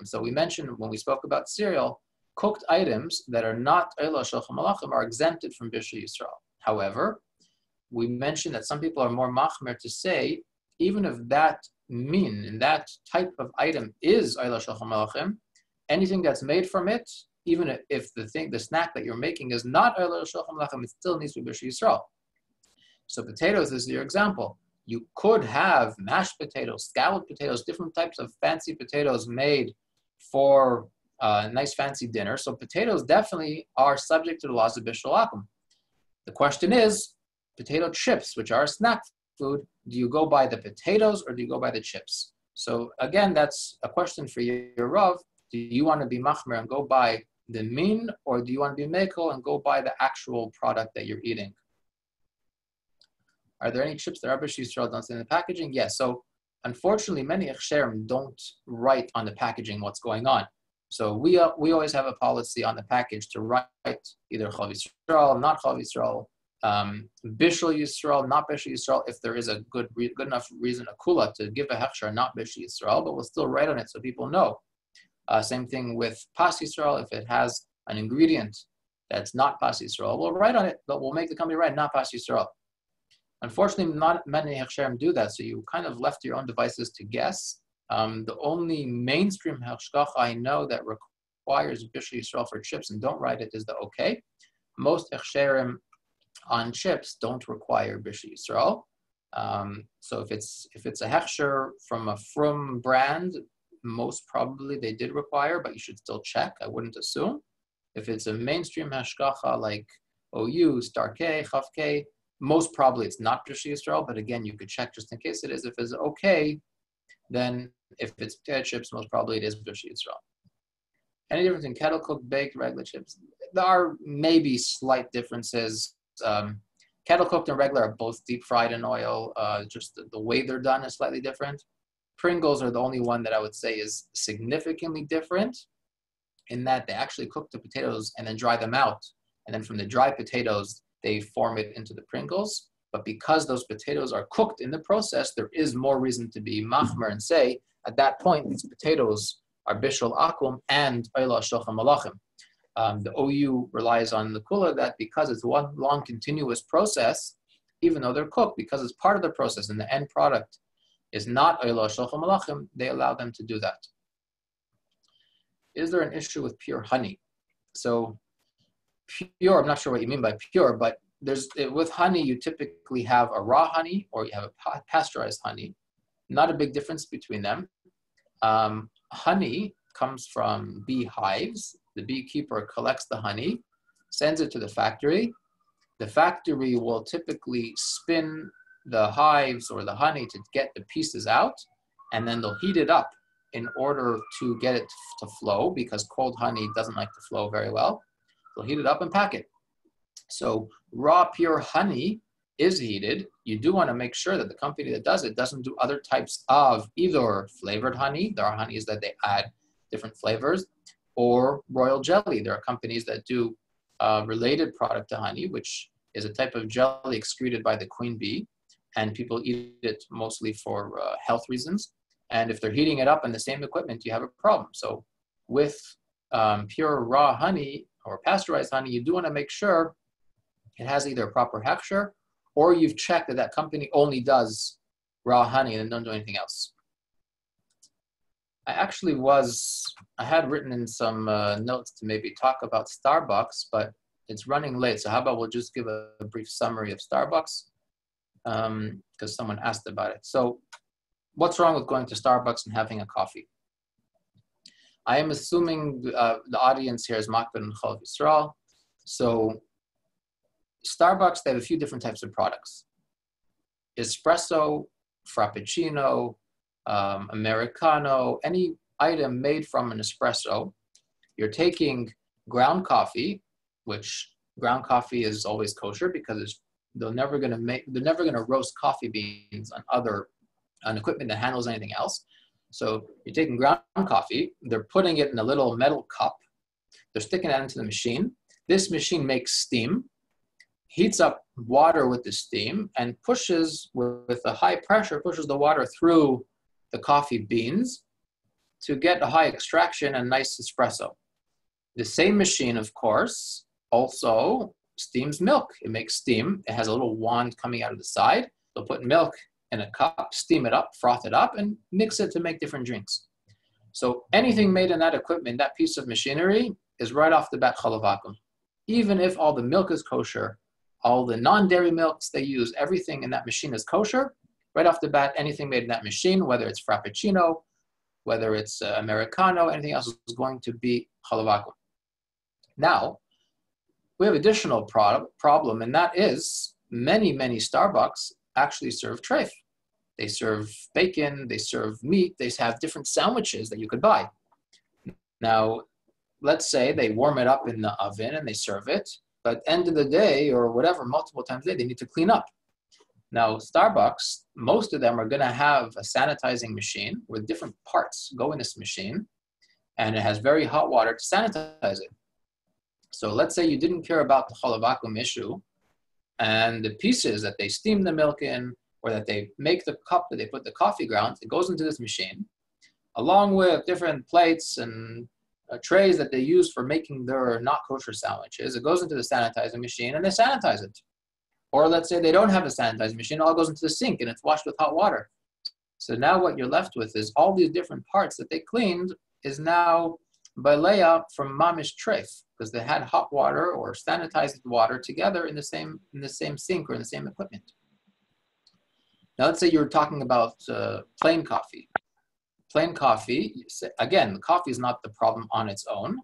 so we mentioned when we spoke about cereal, cooked items that are not are exempted from Bishul Yisrael. However, we mentioned that some people are more machmer to say, even if that and that type of item is anything that's made from it, even if the snack that you're making is not it still needs to be Bishul Yisrael. So potatoes is your example. You could have mashed potatoes, scalloped potatoes, different types of fancy potatoes made for a nice fancy dinner. So potatoes definitely are subject to the laws of Bishul Akum. The question is, potato chips, which are a snack food, do you go by the potatoes or do you go by the chips? So again, that's a question for your Rav. Do you want to be machmer and go by the min, or do you want to be mekel and go by the actual product that you're eating? Are there any chips that are Bishul Yisrael don't say in the packaging? Yes. So unfortunately, many Hechsheirim don't write on the packaging what's going on. So we always have a policy on the package to write either Chav Yisrael, not Chav Yisrael, Bishul Yisrael, not Bishul Yisrael, if there is a good enough reason, a kula, to give a Hechsher, not Bishul Yisrael, but we'll still write on it so people know. Same thing with Pas Yisrael. If it has an ingredient that's not Pas Yisrael, we'll write on it, but we'll make the company write not Pas Yisrael. Unfortunately, not many Hechsheirim do that, so you kind of left to your own devices to guess. The only mainstream Hechshgacha I know that requires Bishul Yisrael for chips and don't write it is the OK. Most Hechsheirim on chips don't require Bishul Yisrael. So if it's a Hechsher from a Frum brand, most probably they did require, but you should still check. I wouldn't assume. If it's a mainstream Hechshgacha like OU, Star K, Chav K, most probably it's not Bishul Yisrael, but again, you could check just in case it is. If it's okay, then if it's potato chips, most probably it is Bishul Yisrael. Any difference in kettle cooked, baked, regular chips? There are maybe slight differences. Kettle cooked and regular are both deep fried in oil. Just the way they're done is slightly different. Pringles are the only one that I would say is significantly different in that they actually cook the potatoes and then dry them out. And then from the dry potatoes, they form it into the Pringles. But because those potatoes are cooked in the process, there is more reason to be machmer and say, at that point, these potatoes are Bishul Akum and Oyla Shochem Malachim. The OU relies on the kula that because it's one long continuous process, even though they're cooked, because it's part of the process and the end product is not Oyla Shochem Malachim, they allow them to do that. Is there an issue with pure honey? So pure, I'm not sure what you mean by pure, but with honey, you typically have a raw honey or you have a pasteurized honey. Not a big difference between them. Honey comes from beehives. The beekeeper collects the honey, sends it to the factory. The factory will typically spin the hives or the honey to get the pieces out, and then they'll heat it up in order to get it to flow, because cold honey doesn't like to flow very well. They'll heat it up and pack it. So raw, pure honey is heated. You do want to make sure that the company that does it doesn't do other types of either flavored honey. There are honeys that they add different flavors, or royal jelly. There are companies that do related product to honey, which is a type of jelly excreted by the queen bee, and people eat it mostly for health reasons. And if they're heating it up in the same equipment, you have a problem. So with pure raw honey or pasteurized honey, you do want to make sure it has either a proper hechsher, or you've checked that that company only does raw honey and don't do anything else. I had written in some notes to maybe talk about Starbucks, but it's running late. So how about we'll just give a brief summary of Starbucks, because someone asked about it. So what's wrong with going to Starbucks and having a coffee? I am assuming the audience here is Makbid and Chav Yisrael. So Starbucks, they have a few different types of products. Espresso, Frappuccino, Americano, any item made from an espresso. You're taking ground coffee, which ground coffee is always kosher because they're never going to roast coffee beans on other an equipment that handles anything else. So you're taking ground coffee, they're putting it in a little metal cup, they're sticking that into the machine. This machine makes steam, heats up water with the steam, and pushes, with a high pressure, pushes the water through the coffee beans to get a high extraction and nice espresso. The same machine, of course, also steams milk. It makes steam. It has a little wand coming out of the side. They'll put milk in a cup, steam it up, froth it up, and mix it to make different drinks. So anything made in that equipment, that piece of machinery, is right off the bat chalav vacuum. Even if all the milk is kosher, all the non-dairy milks they use, everything in that machine is kosher, right off the bat, anything made in that machine, whether it's frappuccino, whether it's Americano, anything else is going to be chalav vacuum. Now, we have additional problem, and that is many Starbucks actually serve treif. They serve bacon, they serve meat, they have different sandwiches that you could buy. Now, let's say they warm it up in the oven and they serve it, but at the end of the day, or whatever, multiple times a day, they need to clean up. Now, Starbucks, most of them are going to have a sanitizing machine where different parts go in this machine, and it has very hot water to sanitize it. So let's say you didn't care about the chalav vacuum issue, and the pieces that they steam the milk in, or that they make the cup that they put the coffee grounds, it goes into this machine, along with different plates and trays that they use for making their not kosher sandwiches. It goes into the sanitizing machine and they sanitize it. Or let's say they don't have a sanitizing machine, it all goes into the sink and it's washed with hot water. So now what you're left with is all these different parts that they cleaned is now balea from mamish treif, because they had hot water or sanitized water together in the same sink or in the same equipment. Now let's say you're talking about plain coffee. Plain coffee, again, the coffee is not the problem on its own,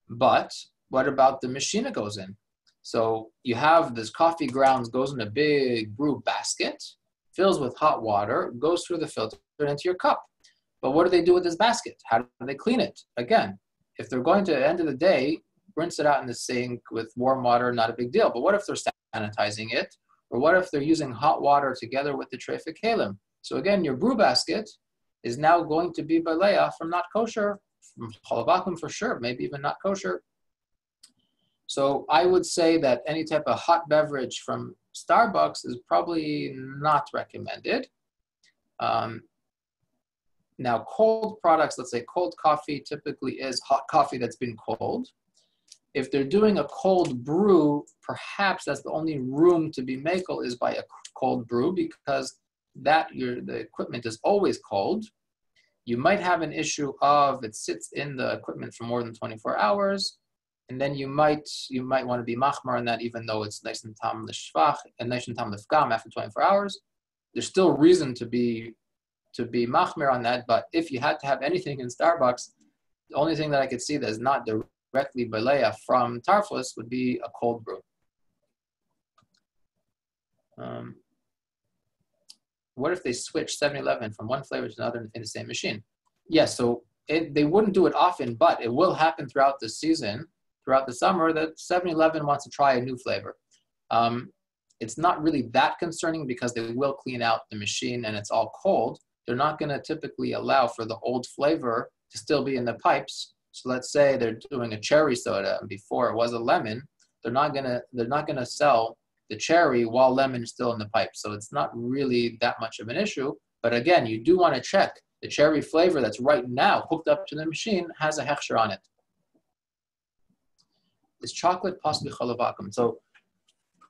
but what about the machine it goes in? So you have this coffee grounds, goes in a big brew basket, fills with hot water, goes through the filter and into your cup. But what do they do with this basket? How do they clean it? Again, if they're going to, at the end of the day, rinse it out in the sink with warm water, not a big deal. But what if they're sanitizing it? Or what if they're using hot water together with the treif kalim? So again, your brew basket is now going to be balea from not kosher, from chalav vacuum for sure, maybe even not kosher. So I would say that any type of hot beverage from Starbucks is probably not recommended. Now, cold products, let's say cold coffee typically is hot coffee that's been cold. If they're doing a cold brew, perhaps that's the only room to be makel is by a cold brew, because the equipment is always cold. You might have an issue of it sits in the equipment for more than 24 hours, and then you might want to be machmar on that, even though it's nice and tam l'shvach and nice and tam l'fgam after 24 hours. There's still reason to be machmir on that, but if you had to have anything in Starbucks, the only thing that I could see that is not directly balea from tarfus would be a cold brew. What if they switch 7-Eleven from one flavor to another in the same machine? Yes, so they wouldn't do it often, but it will happen throughout the season, throughout the summer, that 7-Eleven wants to try a new flavor. It's not really that concerning because they will clean out the machine and it's all cold. They're not going to typically allow for the old flavor to still be in the pipes. So let's say they're doing a cherry soda and before it was a lemon, they're not gonna sell the cherry while lemon is still in the pipe. So it's not really that much of an issue. But again, you do want to check the cherry flavor that's right now hooked up to the machine has a hechsher on it. Is chocolate possibly chalav vacuum? So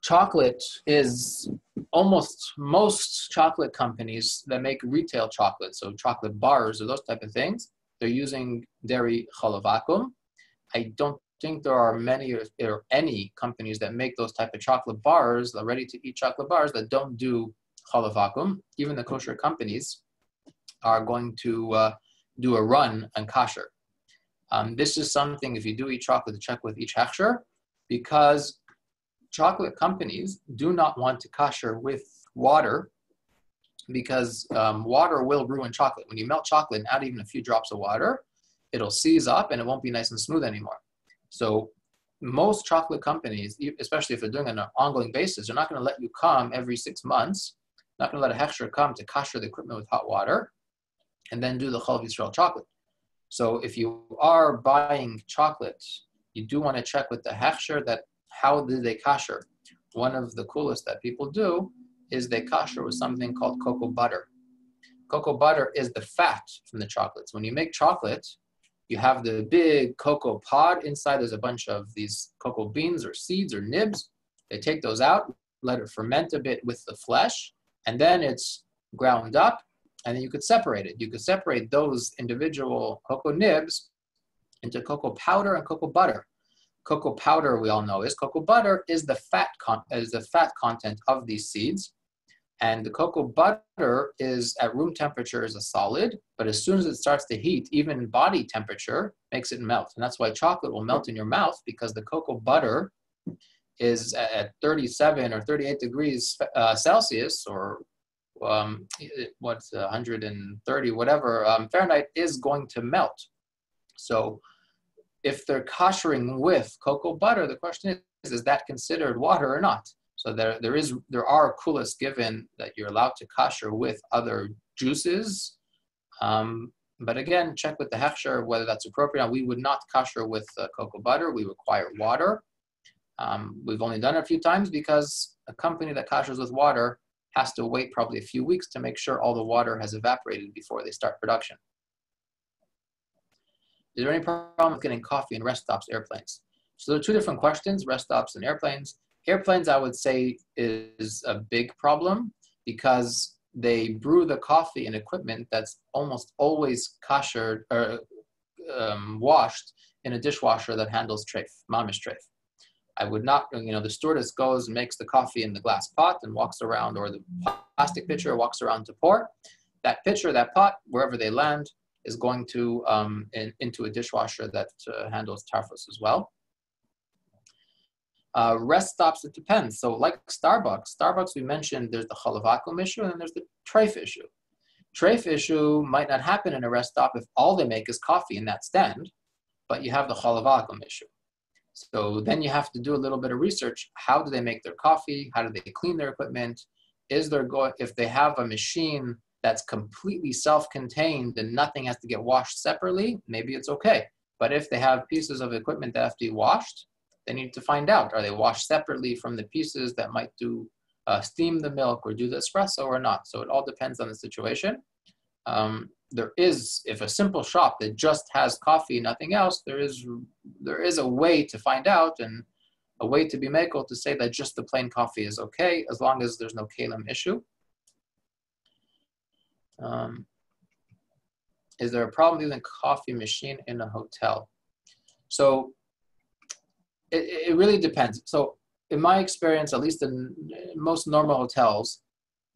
chocolate is most chocolate companies that make retail chocolate, so chocolate bars or those type of things, they're using dairy chalav vacuum. I don't think there are many or any companies that make those type of chocolate bars, the ready-to-eat chocolate bars, that don't do chalav vacuum. Even the kosher companies are going to do a run on kosher. This is something, if you do eat chocolate, to check with each hechsher, because chocolate companies do not want to kosher with water, because water will ruin chocolate. When you melt chocolate and add even a few drops of water, it'll seize up and it won't be nice and smooth anymore. So most chocolate companies, especially if they're doing it on an ongoing basis, they're not going to let you come every 6 months not going to let a Hechsher come to kasher the equipment with hot water and then do the Chol Yisrael chocolate. So if you are buying chocolate, you do want to check with the Hechsher that how did they kasher. One of the coolest that people do is they kasher with something called cocoa butter. Cocoa butter is the fat from the chocolates. When you make chocolate, you have the big cocoa pod. Inside there's a bunch of these cocoa beans or seeds or nibs. They take those out, let it ferment a bit with the flesh, and then it's ground up, and then you could separate it. You could separate those individual cocoa nibs into cocoa powder and cocoa butter. Cocoa powder, we all know, is cocoa butter is the fat content of these seeds. And the cocoa butter is at room temperature is a solid, but as soon as it starts to heat, even body temperature makes it melt. And that's why chocolate will melt in your mouth, because the cocoa butter is at 37 or 38 degrees Celsius, or what's 130, whatever, Fahrenheit, is going to melt. So if they're koshering with cocoa butter, the question is that considered water or not? So there are kulas given that you're allowed to kasher with other juices. But again, check with the hechsher whether that's appropriate. Now, we would not kasher with cocoa butter. We require water. We've only done it a few times because a company that kashers with water has to wait probably a few weeks to make sure all the water has evaporated before they start production. Is there any problem with getting coffee in rest stops, airplanes? So there are two different questions, rest stops and airplanes. Airplanes, I would say, is a big problem because they brew the coffee in equipment that's almost always kashered or washed in a dishwasher that handles treif, mamish treif. I would not, the stewardess goes and makes the coffee in the glass pot and walks around, or the plastic pitcher walks around to pour. That pitcher, that pot, wherever they land, is going to into a dishwasher that handles tarfus as well. Rest stops, it depends. So like Starbucks, we mentioned there's the chalavakum issue and then there's the treif issue. Treif issue might not happen in a rest stop if all they make is coffee in that stand, but you have the chalavakum issue. So then you have to do a little bit of research. How do they make their coffee? How do they clean their equipment? If they have a machine that's completely self-contained and nothing has to get washed separately, maybe it's okay. But if they have pieces of equipment that have to be washed, they need to find out, are they washed separately from the pieces that might do steam the milk or do the espresso or not? So it all depends on the situation. If a simple shop that just has coffee, nothing else, there is a way to find out and a way to be makel to say that just the plain coffee is okay as long as there's no kalim issue. Is there a problem using a coffee machine in a hotel? So it really depends. So in my experience, at least in most normal hotels,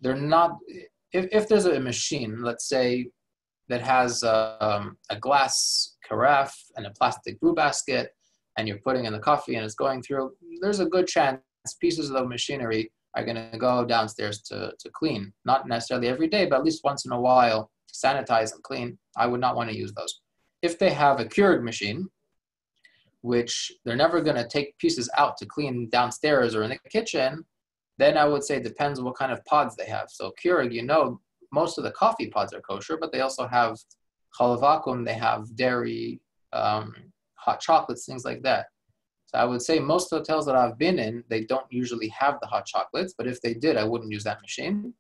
they're not, if there's a machine, let's say, that has a glass carafe and a plastic brew basket, and you're putting in the coffee and it's going through, there's a good chance pieces of the machinery are going to go downstairs to clean. Not necessarily every day, but at least once in a while to sanitize and clean. I would not want to use those. If they have a Keurig machine, which they're never going to take pieces out to clean downstairs or in the kitchen, then I would say it depends on what kind of pods they have. So Keurig, most of the coffee pods are kosher, but they also have chalavakum, they have dairy, hot chocolates, things like that. So I would say most hotels that I've been in, they don't usually have the hot chocolates, but if they did, I wouldn't use that machine.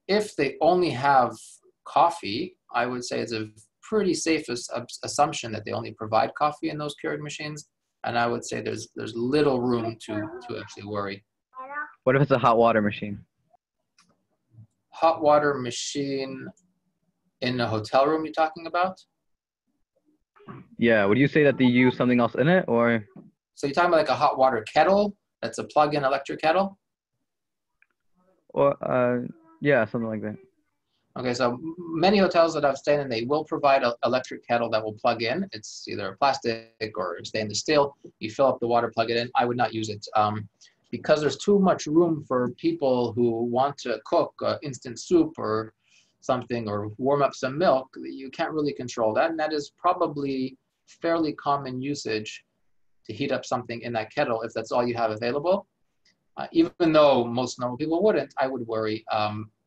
If they only have coffee, I would say it's a pretty safe assumption that they only provide coffee in those Keurig machines, and I would say there's little room to actually worry. What if it's a hot water machine? Hot water machine in a hotel room you're talking about? Yeah, would you say that they use something else in it, or? So you're talking about like a hot water kettle that's a plug-in electric kettle? Or, yeah, something like that. Okay, so many hotels that I've stayed in, they will provide an electric kettle that will plug in. It's either plastic or stainless steel. You fill up the water, plug it in. I would not use it because there's too much room for people who want to cook instant soup or something or warm up some milk. You can't really control that, and that is probably fairly common usage to heat up something in that kettle if that's all you have available. Even though most normal people wouldn't, I would worry.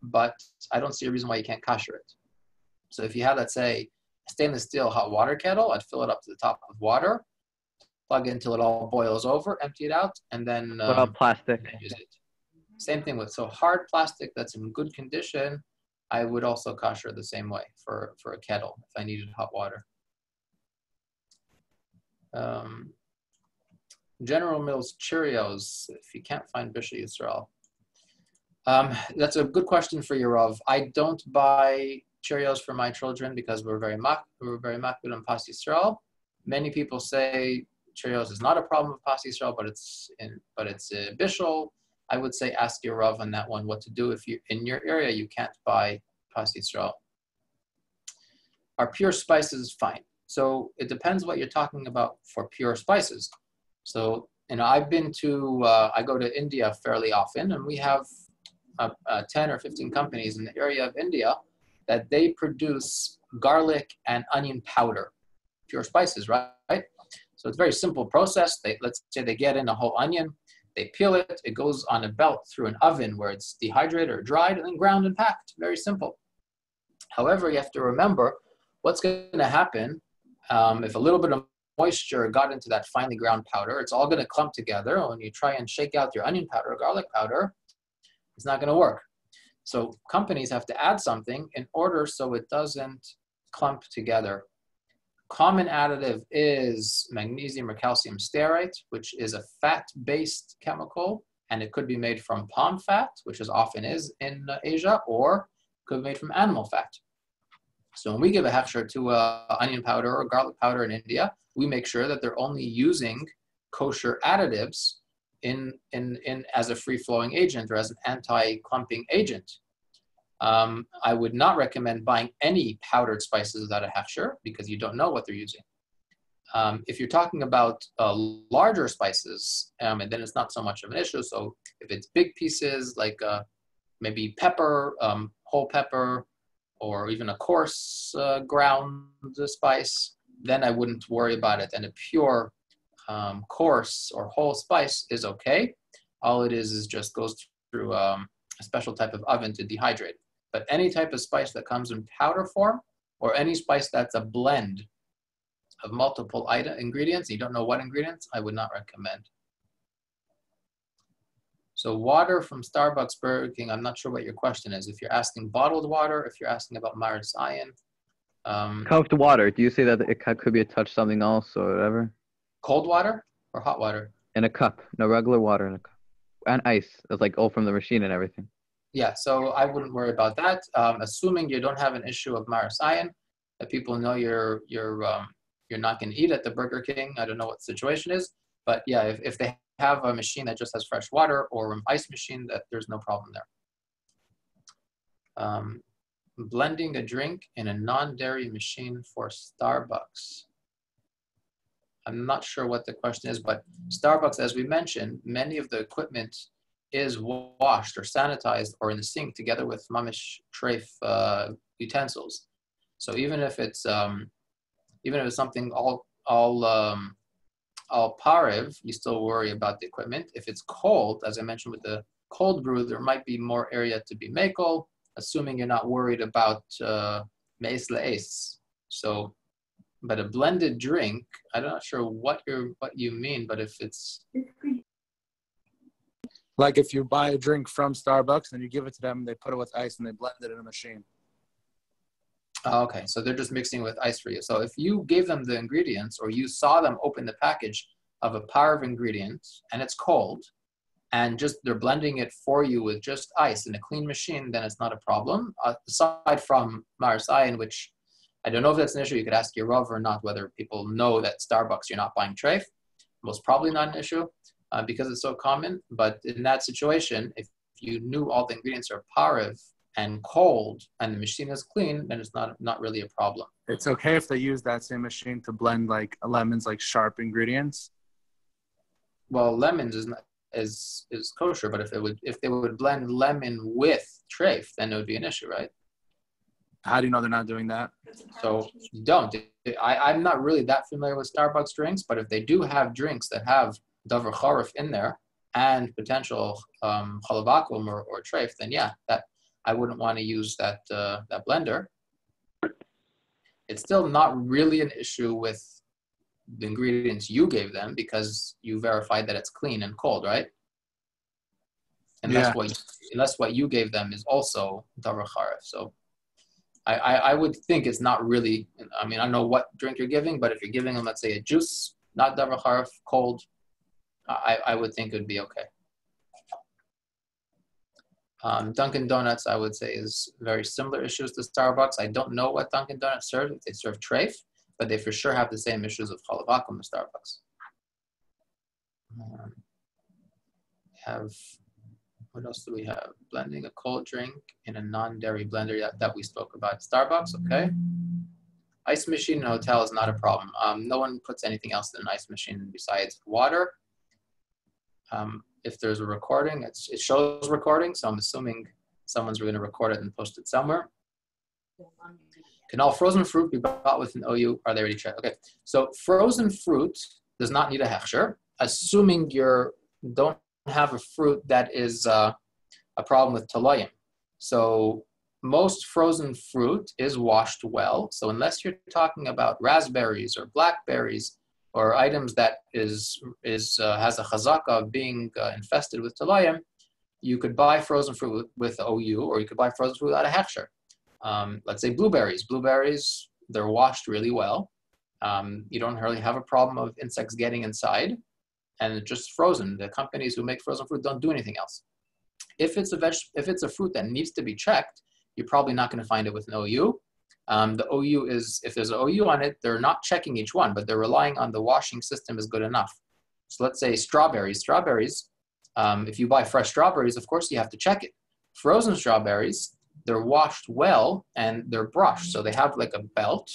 But I don't see a reason why you can't kosher it. So if you have, let's say, a stainless steel hot water kettle, I'd fill it up to the top with water, plug it until it all boils over, empty it out, and then What about plastic? use it. Same thing with, so hard plastic that's in good condition, I would also kosher the same way for a kettle if I needed hot water. General Mills Cheerios, if you can't find Bishul Yisrael. That's a good question for your Rav. I don't buy Cheerios for my children because we're very makbid on Pas Yisrael. Many people say Cheerios is not a problem with Pas Yisrael, but it's Bishul. I would say ask your Rav on that one what to do if you in your area you can't buy Pas Yisrael. Are pure spices fine? So it depends what you're talking about for pure spices. So, I've been to, I go to India fairly often, and we have 10 or 15 companies in the area of India that they produce garlic and onion powder, pure spices, right? So it's a very simple process. Let's say they get in a whole onion, they peel it, it goes on a belt through an oven where it's dehydrated or dried and then ground and packed. Very simple. However, you have to remember what's going to happen if a little bit of moisture got into that finely ground powder. It's all going to clump together. When you try and shake out your onion powder or garlic powder, it's not going to work. So companies have to add something in order so it doesn't clump together. Common additive is magnesium or calcium stearate, which is a fat-based chemical, and it could be made from palm fat, which is often is in Asia, or could be made from animal fat. So when we give a hechsher to onion powder or garlic powder in India, we make sure that they're only using kosher additives in as a free-flowing agent or as an anti-clumping agent. I would not recommend buying any powdered spices without a hechsher because you don't know what they're using. If you're talking about larger spices, and then it's not so much of an issue. So if it's big pieces like maybe pepper, whole pepper, or even a coarse ground spice, then I wouldn't worry about it. And a pure coarse or whole spice is okay. All it is just goes through a special type of oven to dehydrate. But any type of spice that comes in powder form, or any spice that's a blend of multiple ingredients, you don't know what ingredients, I would not recommend. So water from Starbucks, Burger King, I'm not sure what your question is. If you're asking bottled water, if you're asking about Maris Ayin. Cupped water, do you say that it could be a touch something else or whatever? Cold water or hot water? In a cup, no regular water in a cup. And ice, it's like all from the machine and everything. Yeah, so I wouldn't worry about that. Assuming you don't have an issue of Maris Ayin, that people know you're not going to eat at the Burger King. I don't know what the situation is, but yeah, if they have a machine that just has fresh water or an ice machine, that there's no problem there. Blending a drink in a non-dairy machine for Starbucks. I'm not sure what the question is, but Starbucks, as we mentioned, many of the equipment is washed or sanitized or in the sink together with mamish treif utensils. So even if it's something all parev, you still worry about the equipment. If it's cold, as I mentioned with the cold brew, there might be more area to be makel, assuming you're not worried about meis le'es. So, but a blended drink, I'm not sure what you mean, but if it's like if you buy a drink from Starbucks and you give it to them, they put it with ice and they blend it in a machine. Oh, okay, so they're just mixing with ice for you. So if you gave them the ingredients or you saw them open the package of a par of ingredients and it's cold and just they're blending it for you with just ice in a clean machine, then it's not a problem. Aside from Maris Ayin, which I don't know if that's an issue. You could ask your Rav or not whether people know that Starbucks you're not buying treif. Most probably not an issue because it's so common. But in that situation, if you knew all the ingredients are parev and cold and the machine is clean, then it's not really a problem. It's okay if they use that same machine to blend like lemons, like sharp ingredients. Well, lemons is kosher, but if they would blend lemon with treif, then it would be an issue, right? How do you know they're not doing that? So you don't. I'm not really that familiar with Starbucks drinks, but if they do have drinks that have davar charif in there, and potential challah vacuum or treif, then yeah, that I wouldn't want to use that that blender. It's still not really an issue with the ingredients you gave them because you verified that it's clean and cold, right? Unless what you gave them is also davar charef. So I would think it's not really, I mean, I don't know what drink you're giving, but if you're giving them, let's say, a juice, not davar charef, cold, I would think it would be okay. Dunkin' Donuts, I would say, is very similar issues to Starbucks. I don't know what Dunkin' Donuts serve, if they serve treif, but they for sure have the same issues of challah vacuum as Starbucks. What else do we have? Blending a cold drink in a non-dairy blender that we spoke about. Starbucks, okay. Ice machine in a hotel is not a problem. No one puts anything else in an ice machine besides water. If there's a recording, it shows recording, so I'm assuming someone's going to record it and post it somewhere. Can all frozen fruit be bought with an OU? Are they already checked? Okay, so frozen fruit does not need a hechsher, assuming you don't have a fruit that is a problem with talayim. So most frozen fruit is washed well. So unless you're talking about raspberries or blackberries or items that has a chazaka of being infested with talayim, you could buy frozen fruit with OU, or you could buy frozen fruit without a hechsher. Let's say blueberries. Blueberries, they're washed really well. You don't really have a problem of insects getting inside, and it's just frozen. The companies who make frozen fruit don't do anything else. If it's a fruit that needs to be checked, you're probably not going to find it with an OU. The OU is, if there's an OU on it, they're not checking each one, but they're relying on the washing system is good enough. So let's say strawberries. If you buy fresh strawberries, of course you have to check it. Frozen strawberries, they're washed well and they're brushed. So they have like a belt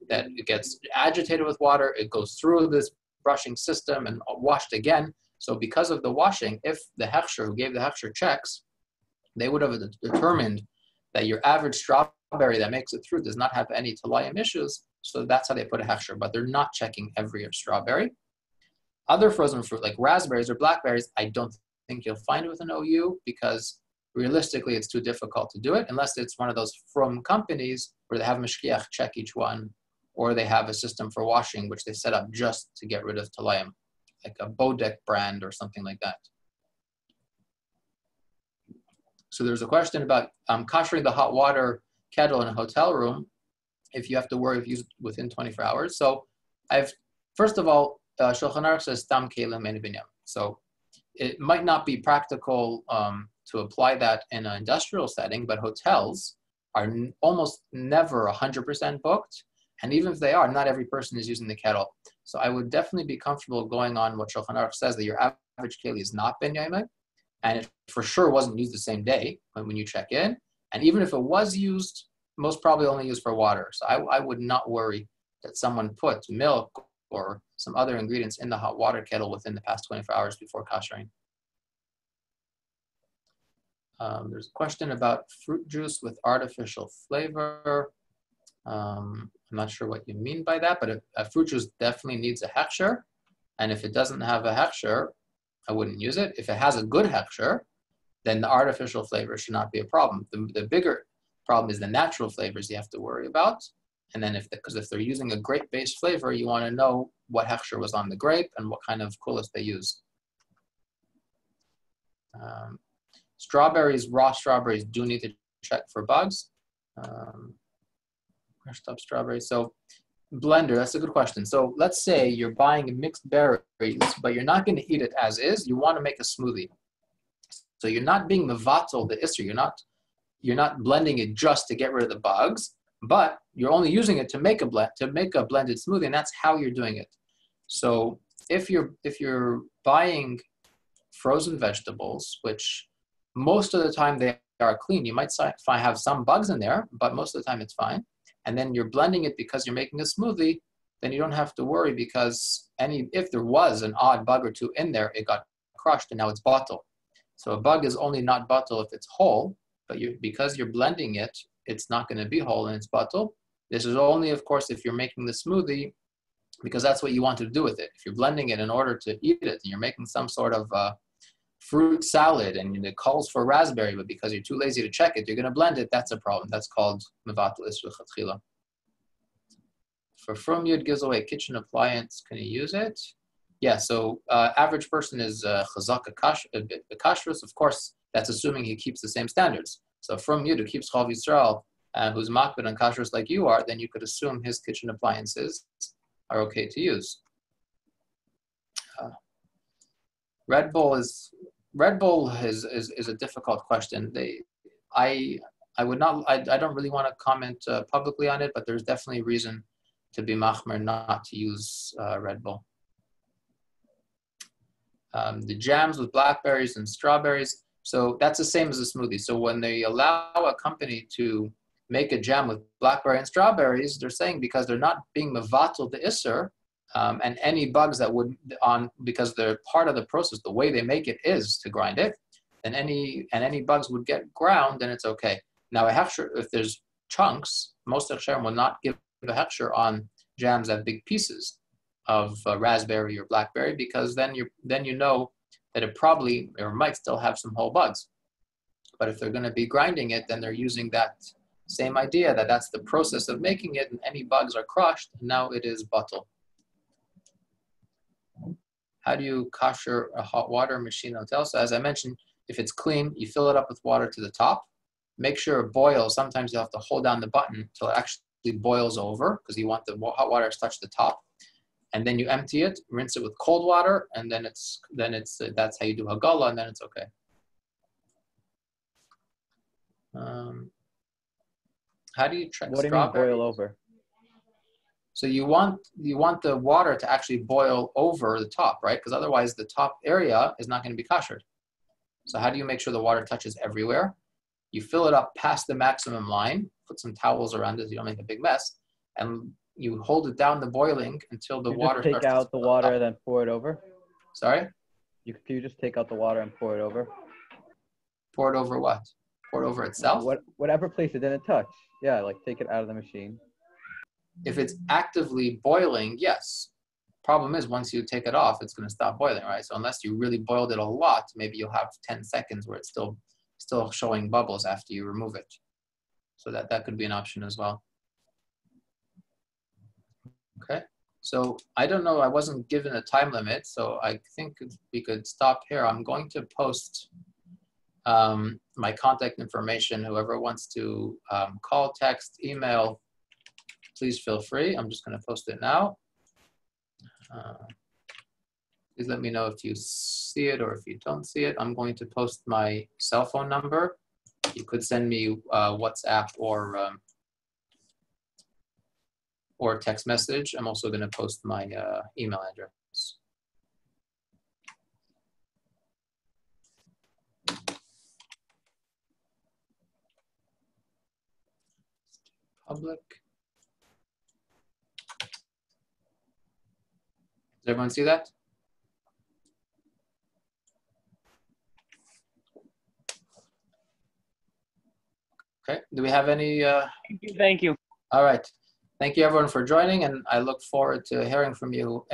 that it gets agitated with water. It goes through this brushing system and washed again. So because of the washing, if the hechsher who gave the hechsher checks, they would have determined that your average strawberry that makes it through does not have any talayim issues. So that's how they put a hechsher, but they're not checking every strawberry. Other frozen fruit like raspberries or blackberries, I don't think you'll find it with an OU because realistically it's too difficult to do it unless it's one of those from companies where they have mashkiach check each one, or they have a system for washing which they set up just to get rid of talayim, like a Bodek brand or something like that. So there's a question about koshering the hot water kettle in a hotel room if you have to worry if you use it within 24 hours. So first of all, Shulchan Aruch says stam kelim ein binyam. So it might not be practical to apply that in an industrial setting, but hotels are almost never 100% booked. And even if they are, not every person is using the kettle. So I would definitely be comfortable going on what Shulchan Aruch says, that your average keli is not ben yaimeh, and it for sure wasn't used the same day when you check in. And even if it was used, most probably only used for water. So I would not worry that someone put milk or some other ingredients in the hot water kettle within the past 24 hours before koshering. There's a question about fruit juice with artificial flavor. I'm not sure what you mean by that, but a fruit juice definitely needs a hechsher. And if it doesn't have a hechsher, I wouldn't use it. If it has a good hechsher, then the artificial flavor should not be a problem. The bigger problem is the natural flavors you have to worry about. And then if they're using a grape based flavor, you want to know what hechsher was on the grape and what kind of coolest they use. Raw strawberries do need to check for bugs. Crushed up strawberries. So blender, that's a good question. So let's say you're buying mixed berries, but you're not going to eat it as is. You want to make a smoothie. So you're not being mevatel the isser. You're not blending it just to get rid of the bugs, but you're only using it to make a blended smoothie, and that's how you're doing it. So if you're buying frozen vegetables, which most of the time they are clean, you might have some bugs in there, but most of the time it's fine. And then you're blending it because you're making a smoothie, then you don't have to worry because if there was an odd bug or two in there, it got crushed and now it's bottle. So a bug is only not bottle if it's whole, but because you're blending it, it's not going to be whole and it's bottle. This is only, of course, if you're making the smoothie, because that's what you want to do with it. If you're blending it in order to eat it and you're making some sort of fruit salad and it calls for raspberry, but because you're too lazy to check it, you're going to blend it, that's a problem. That's called mevatel isur lechatchila. For from Yud gives away kitchen appliance, can you use it? Yeah, so average person is chazak kashrus. Of course, that's assuming he keeps the same standards. So from Yud, who keeps Chav Yisrael, who's makbid on kashrus like you are, then you could assume his kitchen appliances are okay to use. Red Bull is a difficult question. I don't really want to comment publicly on it, but there's definitely reason to be machmer not to use Red Bull. The jams with blackberries and strawberries, so that's the same as a smoothie. So when they allow a company to make a jam with blackberry and strawberries, they're saying because they're not being mevatel the isser, and any bugs that would because they're part of the process, the way they make it is to grind it, and any bugs would get ground, then it's okay. Now a hechsher, if there's chunks, most Hechsheirim will not give a hechsher on jams that have big pieces of raspberry or blackberry, because then you know that it probably or might still have some whole bugs. But if they're going to be grinding it, then they're using that same idea that that's the process of making it, and any bugs are crushed, and now it is batel. How do you kosher a hot water machine hotel? So as I mentioned, if it's clean, you fill it up with water to the top. Make sure it boils. Sometimes you have to hold down the button until it actually boils over, because you want the hot water to touch the top. And then you empty it, rinse it with cold water, and then that's how you do hagala, and then it's okay. How do you check? What do you mean boil over? So you want the water to actually boil over the top, right? Because otherwise the top area is not going to be kosher. So how do you make sure the water touches everywhere? You fill it up past the maximum line, put some towels around it so you don't make a big mess, and you hold it down the boiling until the water starts to take out the water and then pour it over? Sorry? Can you just take out the water and pour it over? Pour it over what? Pour it over itself? Whatever place it didn't touch. Yeah, like take it out of the machine. If it's actively boiling, yes. Problem is, once you take it off, it's going to stop boiling, right? So unless you really boiled it a lot, maybe you'll have 10 seconds where it's still showing bubbles after you remove it. So that could be an option as well. Okay. So I don't know, I wasn't given a time limit, so I think we could stop here. I'm going to post my contact information. Whoever wants to call, text, email, please feel free. I'm just going to post it now. Please let me know if you see it or if you don't see it. I'm going to post my cell phone number. You could send me WhatsApp or text message. I'm also going to post my email address. Public. Does everyone see that? Okay. Do we have any? Thank you. All right. Thank you, everyone, for joining, and I look forward to hearing from you.